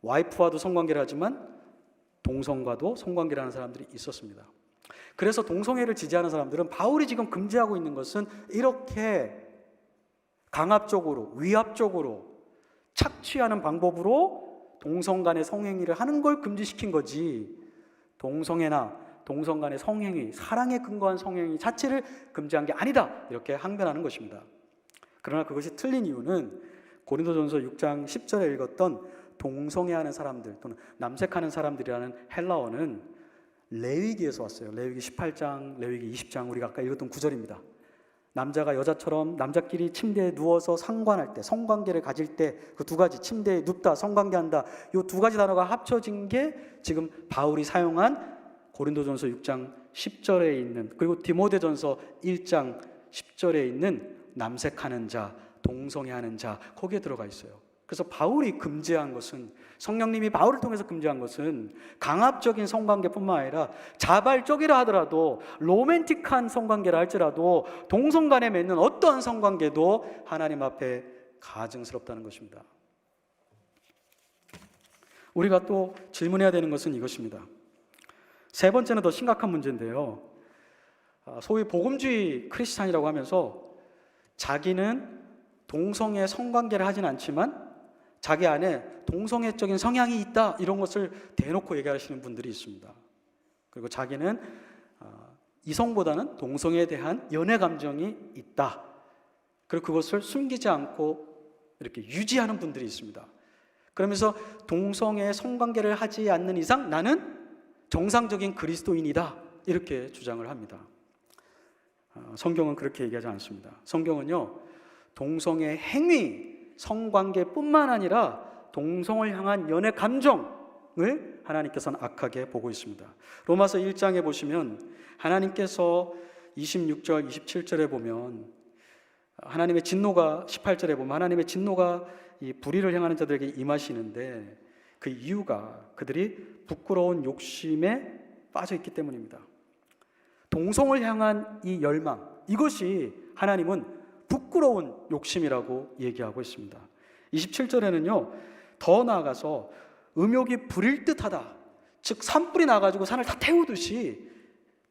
와이프와도 성관계를 하지만 동성과도 성관계를 하는 사람들이 있었습니다. 그래서 동성애를 지지하는 사람들은 바울이 지금 금지하고 있는 것은 이렇게 강압적으로, 위압적으로 착취하는 방법으로 동성 간의 성행위를 하는 걸 금지시킨 거지, 동성애나 동성 간의 성행위, 사랑에 근거한 성행위 자체를 금지한 게 아니다, 이렇게 항변하는 것입니다. 그러나 그것이 틀린 이유는 고린도전서 6장 10절에 읽었던 동성애하는 사람들 또는 남색하는 사람들이라는 헬라어는 레위기에서 왔어요. 레위기 18장, 레위기 20장, 우리가 아까 읽었던 구절입니다. 남자가 여자처럼 남자끼리 침대에 누워서 상관할 때, 성관계를 가질 때, 그 두 가지, 침대에 눕다, 성관계한다, 이 두 가지 단어가 합쳐진 게 지금 바울이 사용한 고린도전서 6장 10절에 있는, 그리고 디모데전서 1장 10절에 있는 남색하는 자, 동성애하는 자, 거기에 들어가 있어요. 그래서 바울이 금지한 것은, 성령님이 바울을 통해서 금지한 것은 강압적인 성관계뿐만 아니라 자발적이라 하더라도, 로맨틱한 성관계라 할지라도 동성 간에 맺는 어떠한 성관계도 하나님 앞에 가증스럽다는 것입니다. 우리가 또 질문해야 되는 것은 이것입니다. 세 번째는 더 심각한 문제인데요, 소위 복음주의 크리스찬이라고 하면서 자기는 동성애 성관계를 하진 않지만 자기 안에 동성애적인 성향이 있다, 이런 것을 대놓고 얘기하시는 분들이 있습니다. 그리고 자기는 이성보다는 동성애에 대한 연애 감정이 있다, 그리고 그것을 숨기지 않고 이렇게 유지하는 분들이 있습니다. 그러면서 동성애 성관계를 하지 않는 이상 나는 정상적인 그리스도인이다, 이렇게 주장을 합니다. 성경은 그렇게 얘기하지 않습니다. 성경은요, 동성애 행위, 성관계뿐만 아니라 동성을 향한 연애 감정을 하나님께서는 악하게 보고 있습니다. 로마서 1장에 보시면 하나님께서 26절, 27절에 보면 하나님의 진노가, 18절에 보면 하나님의 진노가 이 불의를 행하는 자들에게 임하시는데 그 이유가 그들이 부끄러운 욕심에 빠져 있기 때문입니다. 동성을 향한 이 열망, 이것이 하나님은 부끄러운 욕심이라고 얘기하고 있습니다. 27절에는요, 더 나아가서 음욕이 부릴 듯하다, 즉 산불이 나가지고 산을 다 태우듯이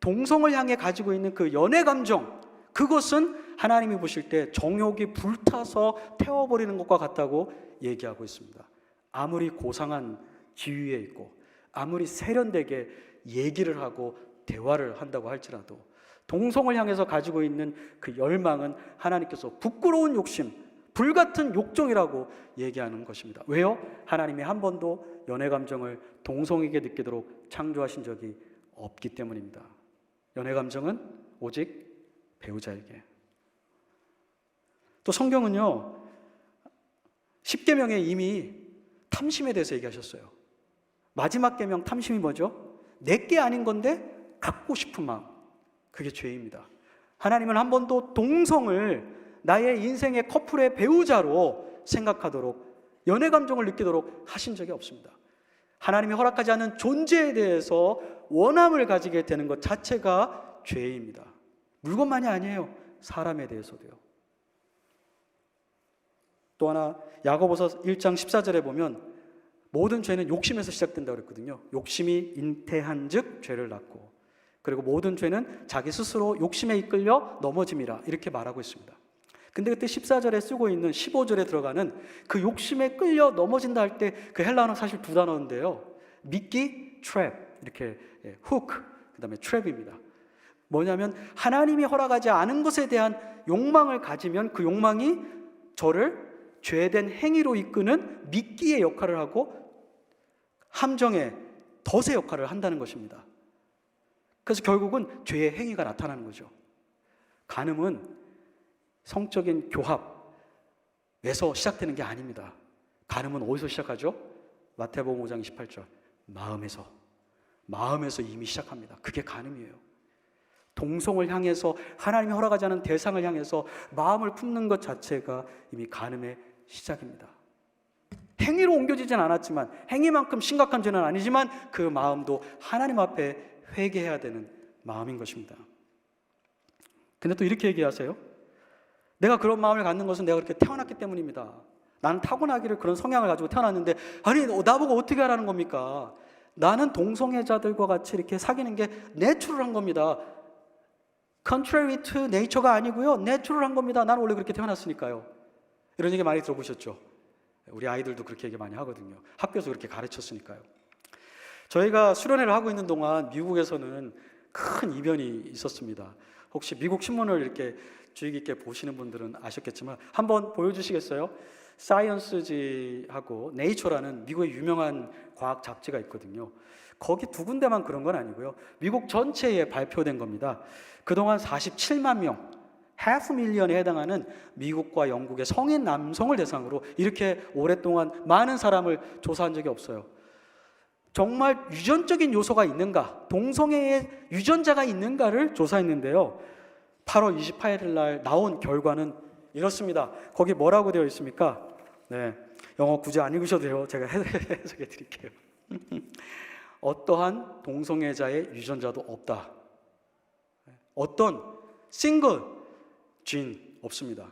동성을 향해 가지고 있는 그 연애 감정, 그것은 하나님이 보실 때 정욕이 불타서 태워버리는 것과 같다고 얘기하고 있습니다. 아무리 고상한 지위에 있고 아무리 세련되게 얘기를 하고 대화를 한다고 할지라도 동성을 향해서 가지고 있는 그 열망은 하나님께서 부끄러운 욕심, 불같은 욕정이라고 얘기하는 것입니다. 왜요? 하나님이 한 번도 연애 감정을 동성에게 느끼도록 창조하신 적이 없기 때문입니다. 연애 감정은 오직 배우자에게. 또 성경은요, 십계명에 이미 탐심에 대해서 얘기하셨어요. 마지막 계명 탐심이 뭐죠? 내게 아닌 건데 갖고 싶은 마음, 그게 죄입니다. 하나님은 한 번도 동성을 나의 인생의 커플의 배우자로 생각하도록, 연애 감정을 느끼도록 하신 적이 없습니다. 하나님이 허락하지 않은 존재에 대해서 원함을 가지게 되는 것 자체가 죄입니다. 물건만이 아니에요, 사람에 대해서도요. 또 하나, 야고보서 1장 14절에 보면 모든 죄는 욕심에서 시작된다고 그랬거든요. 욕심이 잉태한 즉 죄를 낳고, 그리고 모든 죄는 자기 스스로 욕심에 이끌려 넘어짐이라, 이렇게 말하고 있습니다. 근데 그때 14절에 쓰고 있는 15절에 들어가는 그 욕심에 끌려 넘어진다 할 때 그 헬라어는 사실 두 단어인데요, 미끼, 트랩, 이렇게 hook, 그 다음에 trap입니다. 뭐냐면 하나님이 허락하지 않은 것에 대한 욕망을 가지면 그 욕망이 저를 죄된 행위로 이끄는 미끼의 역할을 하고 함정의 덫의 역할을 한다는 것입니다. 그래서 결국은 죄의 행위가 나타나는 거죠. 간음은 성적인 교합에서 시작되는 게 아닙니다. 간음은 어디서 시작하죠? 마태복음 5장 28절, 마음에서 이미 시작합니다. 그게 간음이에요. 동성을 향해서, 하나님이 허락하지 않은 대상을 향해서 마음을 품는 것 자체가 이미 간음의 시작입니다. 행위로 옮겨지진 않았지만, 행위만큼 심각한 죄는 아니지만 그 마음도 하나님 앞에 회개해야 되는 마음인 것입니다. 근데 또 이렇게 얘기하세요. 내가 그런 마음을 갖는 것은 내가 그렇게 태어났기 때문입니다. 나는 타고나기를 그런 성향을 가지고 태어났는데, 아니 나보고 어떻게 하라는 겁니까? 나는 동성애자들과 같이 이렇게 사귀는 게 내추럴한 겁니다. contrary to nature가 아니고요, 내추럴한 겁니다. 나는 원래 그렇게 태어났으니까요. 이런 얘기 많이 들어보셨죠? 우리 아이들도 그렇게 얘기 많이 하거든요. 학교에서 그렇게 가르쳤으니까요. 저희가 수련회를 하고 있는 동안 미국에서는 큰 이변이 있었습니다. 혹시 미국 신문을 이렇게 주의 깊게 보시는 분들은 아셨겠지만 한번 보여주시겠어요? 사이언스지하고 네이처라는 미국의 유명한 과학 잡지가 있거든요. 거기 두 군데만 그런 건 아니고요, 미국 전체에 발표된 겁니다. 그동안 47만 명, half million에 해당하는 미국과 영국의 성인 남성을 대상으로 이렇게 오랫동안 많은 사람을 조사한 적이 없어요. 정말 유전적인 요소가 있는가, 동성애의 유전자가 있는가를 조사했는데요, 8월 28일 날 나온 결과는 이렇습니다. 거기 뭐라고 되어 있습니까? 네, 영어 굳이 안 읽으셔도 돼요. 제가 해석해 드릴게요. 어떠한 동성애자의 유전자도 없다. 어떤 싱글 진 없습니다.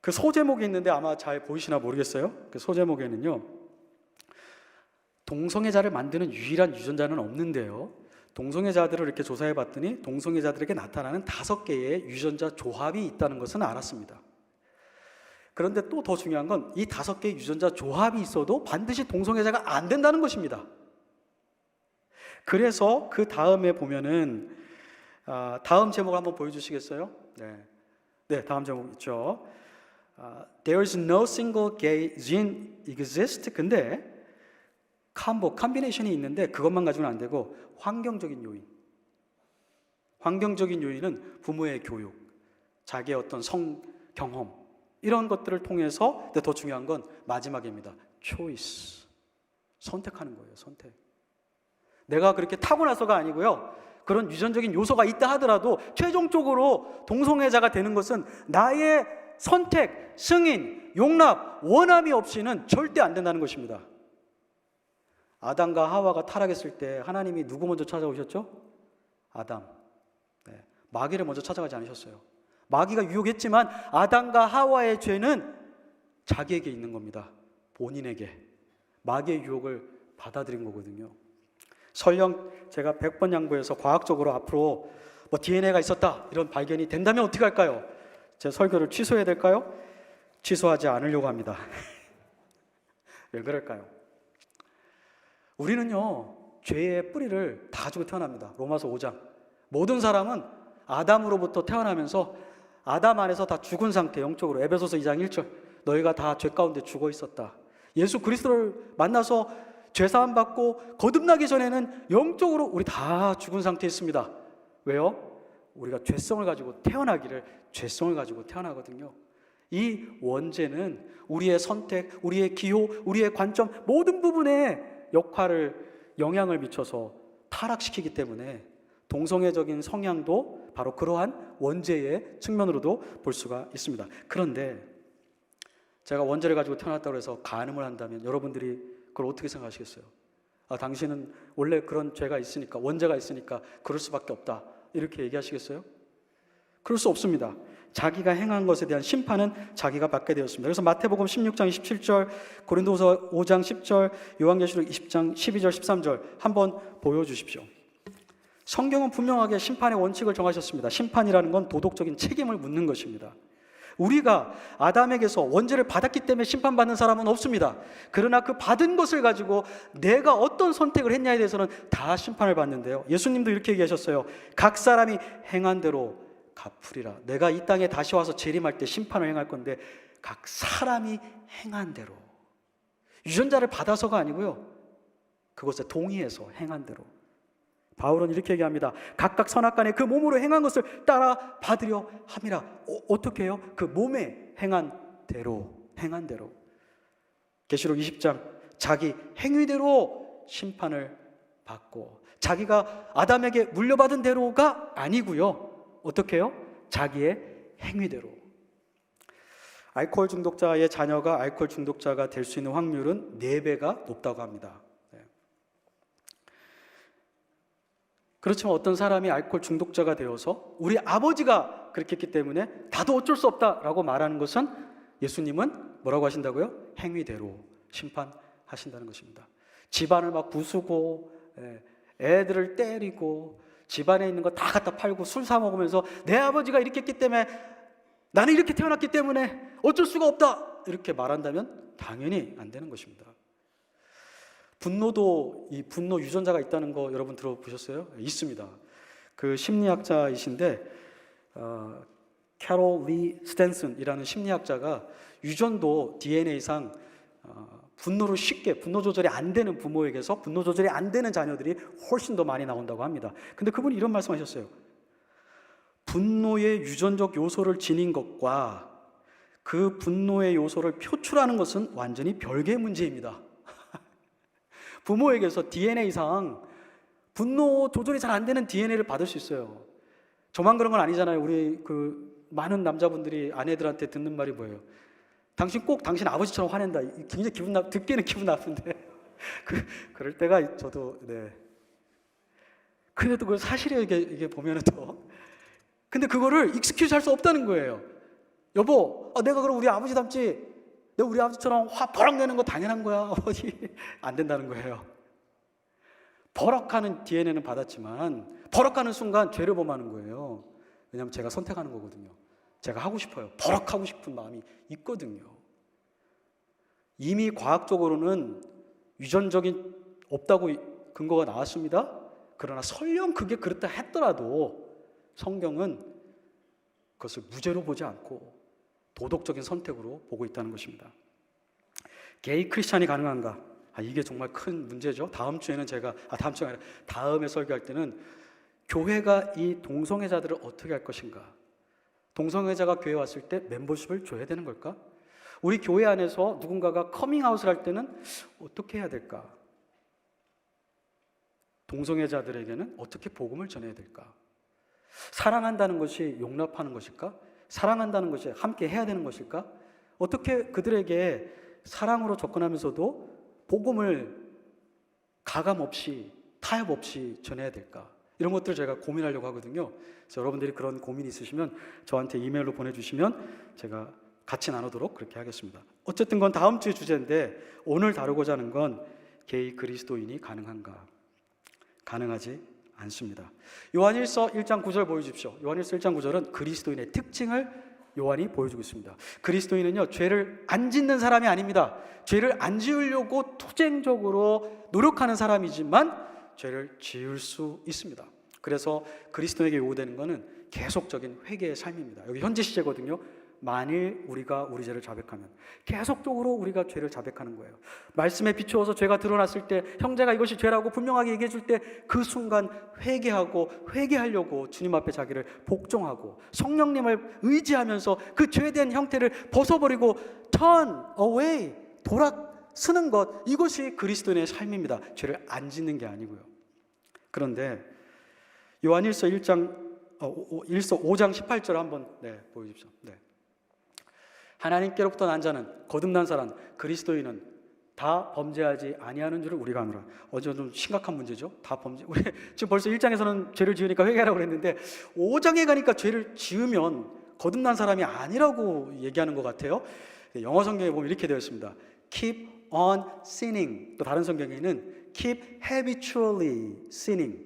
그 소제목이 있는데 아마 잘 보이시나 모르겠어요. 그 소제목에는요, 동성애자를 만드는 유일한 유전자는 없는데요, 동성애자들을 이렇게 조사해 봤더니 동성애자들에게 나타나는 5개의 유전자 조합이 있다는 것은 알았습니다. 그런데 또 더 중요한 건 이 5개의 유전자 조합이 있어도 반드시 동성애자가 안 된다는 것입니다. 그래서 그 다음에 보면은 다음 제목을 한번 보여주시겠어요? 네, 다음 제목 있죠. There is no single gay gene exist. 근데 컴비네이션이 있는데 그것만 가지고는 안 되고 환경적인 요인은 부모의 교육, 자기의 어떤 성 경험, 이런 것들을 통해서, 근데 더 중요한 건 마지막입니다. choice. 선택하는 거예요. 선택. 내가 그렇게 타고나서가 아니고요, 그런 유전적인 요소가 있다 하더라도 최종적으로 동성애자가 되는 것은 나의 선택, 승인, 용납, 원함이 없이는 절대 안 된다는 것입니다. 아담과 하와가 타락했을 때 하나님이 누구 먼저 찾아오셨죠? 아담. 네. 마귀를 먼저 찾아가지 않으셨어요. 마귀가 유혹했지만 아담과 하와의 죄는 자기에게 있는 겁니다. 본인에게. 마귀의 유혹을 받아들인 거거든요. 설령 제가 100번 양보해서 과학적으로 앞으로 뭐 DNA가 있었다 이런 발견이 된다면 어떻게 할까요? 제 설교를 취소해야 될까요? 취소하지 않으려고 합니다. 왜 그럴까요? 우리는요, 죄의 뿌리를 다 가지고 태어납니다. 로마서 5장. 모든 사람은 아담으로부터 태어나면서 아담 안에서 다 죽은 상태, 영적으로. 에베소서 2장 1절. 너희가 다 죄 가운데 죽어 있었다. 예수 그리스도를 만나서 죄사함 받고 거듭나기 전에는 영적으로 우리 다 죽은 상태에 있습니다. 왜요? 우리가 죄성을 가지고 죄성을 가지고 태어나거든요. 이 원죄는 우리의 선택, 우리의 기호, 우리의 관점, 모든 부분에 영향을 미쳐서 타락시키기 때문에 동성애적인 성향도 바로 그러한 원죄의 측면으로도 볼 수가 있습니다. 그런데 제가 원죄를 가지고 태어났다고 해서 간음을 한다면 여러분들이 그걸 어떻게 생각하시겠어요? 당신은 원래 그런 죄가 있으니까, 원죄가 있으니까 그럴 수밖에 없다, 이렇게 얘기하시겠어요? 그럴 수 없습니다. 자기가 행한 것에 대한 심판은 자기가 받게 되었습니다. 그래서 마태복음 16장 27절, 고린도서 5장 10절, 요한계시록 20장 12절 13절 한번 보여주십시오. 성경은 분명하게 심판의 원칙을 정하셨습니다. 심판이라는 건 도덕적인 책임을 묻는 것입니다. 우리가 아담에게서 원죄를 받았기 때문에 심판받는 사람은 없습니다. 그러나 그 받은 것을 가지고 내가 어떤 선택을 했냐에 대해서는 다 심판을 받는데요, 예수님도 이렇게 얘기하셨어요. 각 사람이 행한 대로 갚으리라. 내가 이 땅에 다시 와서 재림할 때 심판을 행할 건데 각 사람이 행한 대로, 유전자를 받아서가 아니고요, 그것에 동의해서 행한 대로. 바울은 이렇게 얘기합니다. 각각 선악간에 그 몸으로 행한 것을 따라 받으려 함이라. 어떻게 해요? 그 몸에 행한 대로. 계시록 20장, 자기 행위대로 심판을 받고, 자기가 아담에게 물려받은 대로가 아니고요, 어떻게 해요? 자기의 행위대로. 알코올 중독자의 자녀가 알코올 중독자가 될 수 있는 확률은 4배가 높다고 합니다. 그렇지만 어떤 사람이 알코올 중독자가 되어서 우리 아버지가 그렇게 했기 때문에 나도 어쩔 수 없다라고 말하는 것은, 예수님은 뭐라고 하신다고요? 행위대로 심판하신다는 것입니다. 집안을 막 부수고, 애들을 때리고, 집안에 있는 거 다 갖다 팔고 술 사 먹으면서 내 아버지가 이렇게 했기 때문에, 나는 이렇게 태어났기 때문에 어쩔 수가 없다, 이렇게 말한다면 당연히 안 되는 것입니다. 분노도, 이 분노 유전자가 있다는 거 여러분 들어보셨어요? 있습니다. 그 심리학자이신데 캐롤 리 스탠슨이라는 심리학자가 유전도 DNA상 분노를 쉽게, 분노 조절이 안 되는 부모에게서 분노 조절이 안 되는 자녀들이 훨씬 더 많이 나온다고 합니다. 근데 그분이 이런 말씀하셨어요. 분노의 유전적 요소를 지닌 것과 그 분노의 요소를 표출하는 것은 완전히 별개의 문제입니다. 부모에게서 DNA상 분노 조절이 잘 안 되는 DNA를 받을 수 있어요. 저만 그런 건 아니잖아요. 우리 많은 남자분들이 아내들한테 듣는 말이 뭐예요? 당신 꼭 당신 아버지처럼 화낸다. 굉장히 듣기에는 기분 나쁜데 그럴 때가 저도 그래도 그 사실이에요. 이게 보면은 또. 근데 그거를 익스큐즈 할 수 없다는 거예요. 여보, 내가 그럼 우리 아버지 닮지? 내가 우리 아버지처럼 화 버럭 내는 거 당연한 거야. 안 된다는 거예요. 버럭하는 DNA는 받았지만 버럭하는 순간 죄를 범하는 거예요. 왜냐하면 제가 선택하는 거거든요. 제가 하고 싶어요. 버럭하고 싶은 마음이 있거든요. 이미 과학적으로는 유전적인 없다고 근거가 나왔습니다. 그러나 설령 그게 그렇다 했더라도 성경은 그것을 무죄로 보지 않고 도덕적인 선택으로 보고 있다는 것입니다. 게이 크리스찬이 가능한가? 이게 정말 큰 문제죠. 다음 주에는 다음에 설교할 때는 교회가 이 동성애자들을 어떻게 할 것인가? 동성애자가 교회에 왔을 때 멤버십을 줘야 되는 걸까? 우리 교회 안에서 누군가가 커밍아웃을 할 때는 어떻게 해야 될까? 동성애자들에게는 어떻게 복음을 전해야 될까? 사랑한다는 것이 용납하는 것일까? 사랑한다는 것이 함께 해야 되는 것일까? 어떻게 그들에게 사랑으로 접근하면서도 복음을 가감 없이 타협 없이 전해야 될까? 이런 것들을 제가 고민하려고 하거든요. 그래서 여러분들이 그런 고민이 있으시면 저한테 이메일로 보내주시면 제가 같이 나누도록 그렇게 하겠습니다. 어쨌든 건 다음 주의 주제인데 오늘 다루고자 하는 건 게이 그리스도인이 가능한가? 가능하지 않습니다. 요한일서 1장 9절 보여주십시오. 요한일서 1장 9절은 그리스도인의 특징을 요한이 보여주고 있습니다. 그리스도인은요, 죄를 안 짓는 사람이 아닙니다. 죄를 안 지으려고 투쟁적으로 노력하는 사람이지만 죄를 지을 수 있습니다. 그래서 그리스도에게 요구되는 것은 계속적인 회개의 삶입니다. 여기 현재 시제거든요. 만일 우리가 우리 죄를 자백하면, 계속적으로 우리가 죄를 자백하는 거예요. 말씀에 비추어서 죄가 드러났을 때 형제가 이것이 죄라고 분명하게 얘기해 줄 때 그 순간 회개하려고 주님 앞에 자기를 복종하고 성령님을 의지하면서 그 죄에 대한 형태를 벗어버리고 turn away, 돌아서는 것, 이것이 그리스도인의 삶입니다. 죄를 안 짓는 게 아니고요. 그런데 요한일서 5장 18절 한번 보여주십시오. 하나님께로부터 난 자는, 거듭난 사람, 그리스도인은 다 범죄하지 아니하는 줄을 우리가 아노라. 좀 심각한 문제죠. 다 우리 지금 벌써 1장에서는 죄를 지으니까 회개하라고 그랬는데 5장에 가니까 죄를 지으면 거듭난 사람이 아니라고 얘기하는 것 같아요. 영어 성경에 보면 이렇게 되어 있습니다. Keep on sinning. 또 다른 성경에는 Keep habitually sinning.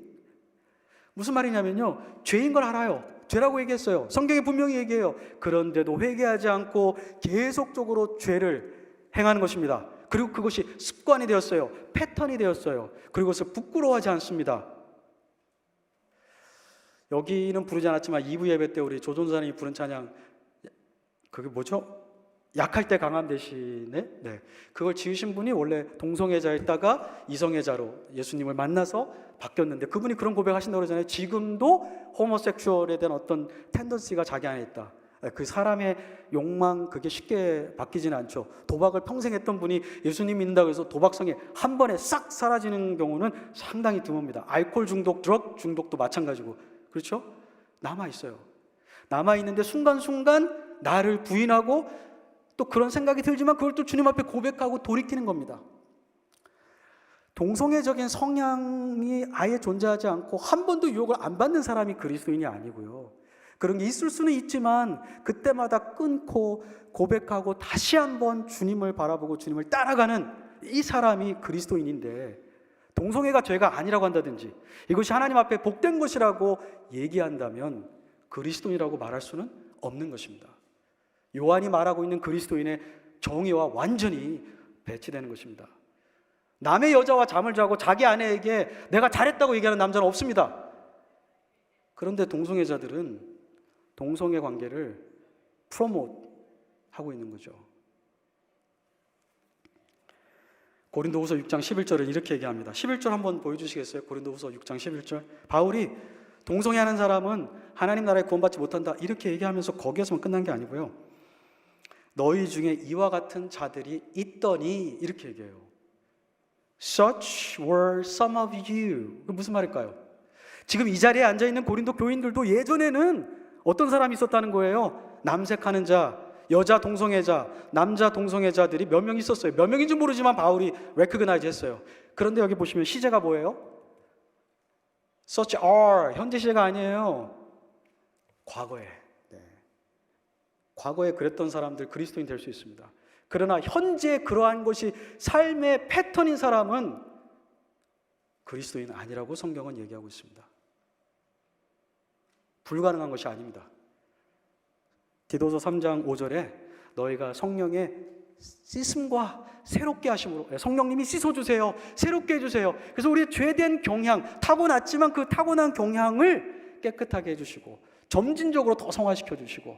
무슨 말이냐면요, 죄인 걸 알아요. 죄라고 얘기했어요. 성경에 분명히 얘기해요. 그런데도 회개하지 않고 계속적으로 죄를 행하는 것입니다. 그리고 그것이 습관이 되었어요. 패턴이 되었어요. 그리고 그것을 부끄러워하지 않습니다. 여기는 부르지 않았지만 2부 예배 때 우리 조전사님이 부른 찬양, 그게 뭐죠? 약할 때 강함 대신에, 그걸 지으신 분이 원래 동성애자였다가 이성애자로 예수님을 만나서 바뀌었는데, 그분이 그런 고백하신다고 그러잖아요. 지금도 호모섹슈얼에 대한 어떤 텐던시가 자기 안에 있다. 그 사람의 욕망, 그게 쉽게 바뀌지는 않죠. 도박을 평생 했던 분이 예수님 믿는다고 해서 도박성이 한 번에 싹 사라지는 경우는 상당히 드뭅니다. 알코올 중독, 드럭 중독도 마찬가지고, 그렇죠? 남아있어요. 남아있는데 순간순간 나를 부인하고 또 그런 생각이 들지만 그걸 또 주님 앞에 고백하고 돌이키는 겁니다. 동성애적인 성향이 아예 존재하지 않고 한 번도 유혹을 안 받는 사람이 그리스도인이 아니고요. 그런 게 있을 수는 있지만 그때마다 끊고 고백하고 다시 한번 주님을 바라보고 주님을 따라가는 이 사람이 그리스도인인데, 동성애가 죄가 아니라고 한다든지 이것이 하나님 앞에 복된 것이라고 얘기한다면 그리스도인이라고 말할 수는 없는 것입니다. 요한이 말하고 있는 그리스도인의 정의와 완전히 배치되는 것입니다. 남의 여자와 잠을 자고 자기 아내에게 내가 잘했다고 얘기하는 남자는 없습니다. 그런데 동성애자들은 동성애 관계를 프로모트하고 있는 거죠. 고린도후서 6장 11절은 이렇게 얘기합니다. 11절 한번 보여주시겠어요? 고린도후서 6장 11절. 바울이 동성애하는 사람은 하나님 나라에 구원받지 못한다 이렇게 얘기하면서 거기에서만 끝난 게 아니고요. 너희 중에 이와 같은 자들이 있더니 이렇게 얘기해요. Such were some of you. 무슨 말일까요? 지금 이 자리에 앉아있는 고린도 교인들도 예전에는 어떤 사람이 있었다는 거예요? 남색하는 자, 여자 동성애자, 남자 동성애자들이 몇 명 있었어요. 몇 명인지 모르지만 바울이 레코그나이즈 했어요. 그런데 여기 보시면 시제가 뭐예요? such are, 현재 시제가 아니에요. 과거에. 과거에 그랬던 사람들 그리스도인 될 수 있습니다. 그러나 현재 그러한 것이 삶의 패턴인 사람은 그리스도인 아니라고 성경은 얘기하고 있습니다. 불가능한 것이 아닙니다. 디도서 3장 5절에 너희가 성령의 씻음과 새롭게 하심으로, 성령님이 씻어주세요, 새롭게 해주세요. 그래서 우리의 죄된 경향, 타고났지만 그 타고난 경향을 깨끗하게 해주시고 점진적으로 더 성화시켜 주시고,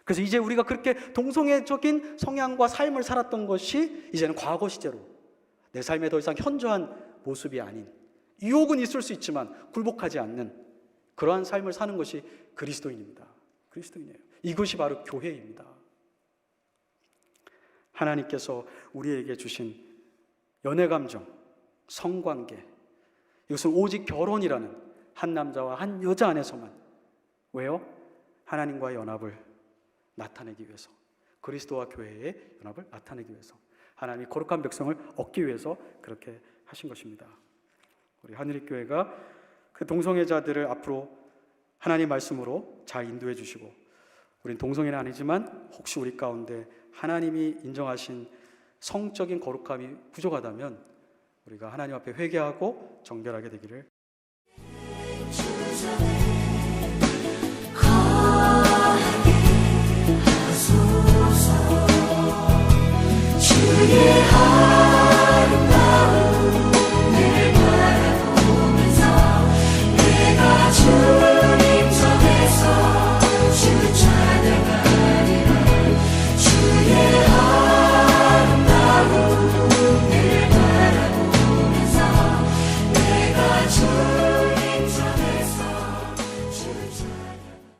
그래서 이제 우리가 그렇게 동성애적인 성향과 삶을 살았던 것이 이제는 과거 시제로 내 삶에 더 이상 현저한 모습이 아닌, 유혹은 있을 수 있지만 굴복하지 않는 그러한 삶을 사는 것이 그리스도인입니다. 그리스도인이에요. 이것이 바로 교회입니다. 하나님께서 우리에게 주신 연애감정, 성관계, 이것은 오직 결혼이라는 한 남자와 한 여자 안에서만, 왜요? 하나님과의 연합을 나타내기 위해서, 그리스도와 교회의 연합을 나타내기 위해서, 하나님이 거룩한 백성을 얻기 위해서 그렇게 하신 것입니다. 우리 하늘의교회가 그 동성애자들을 앞으로 하나님 말씀으로 잘 인도해 주시고, 우린 동성애는 아니지만 혹시 우리 가운데 하나님이 인정하신 성적인 거룩함이 부족하다면 우리가 하나님 앞에 회개하고 정결하게 되기를. 주의 아름다움을 바라보면서 내가 주님 전에서 주 찬양하리라. 주의 아름다움을 바라보면서 내가 주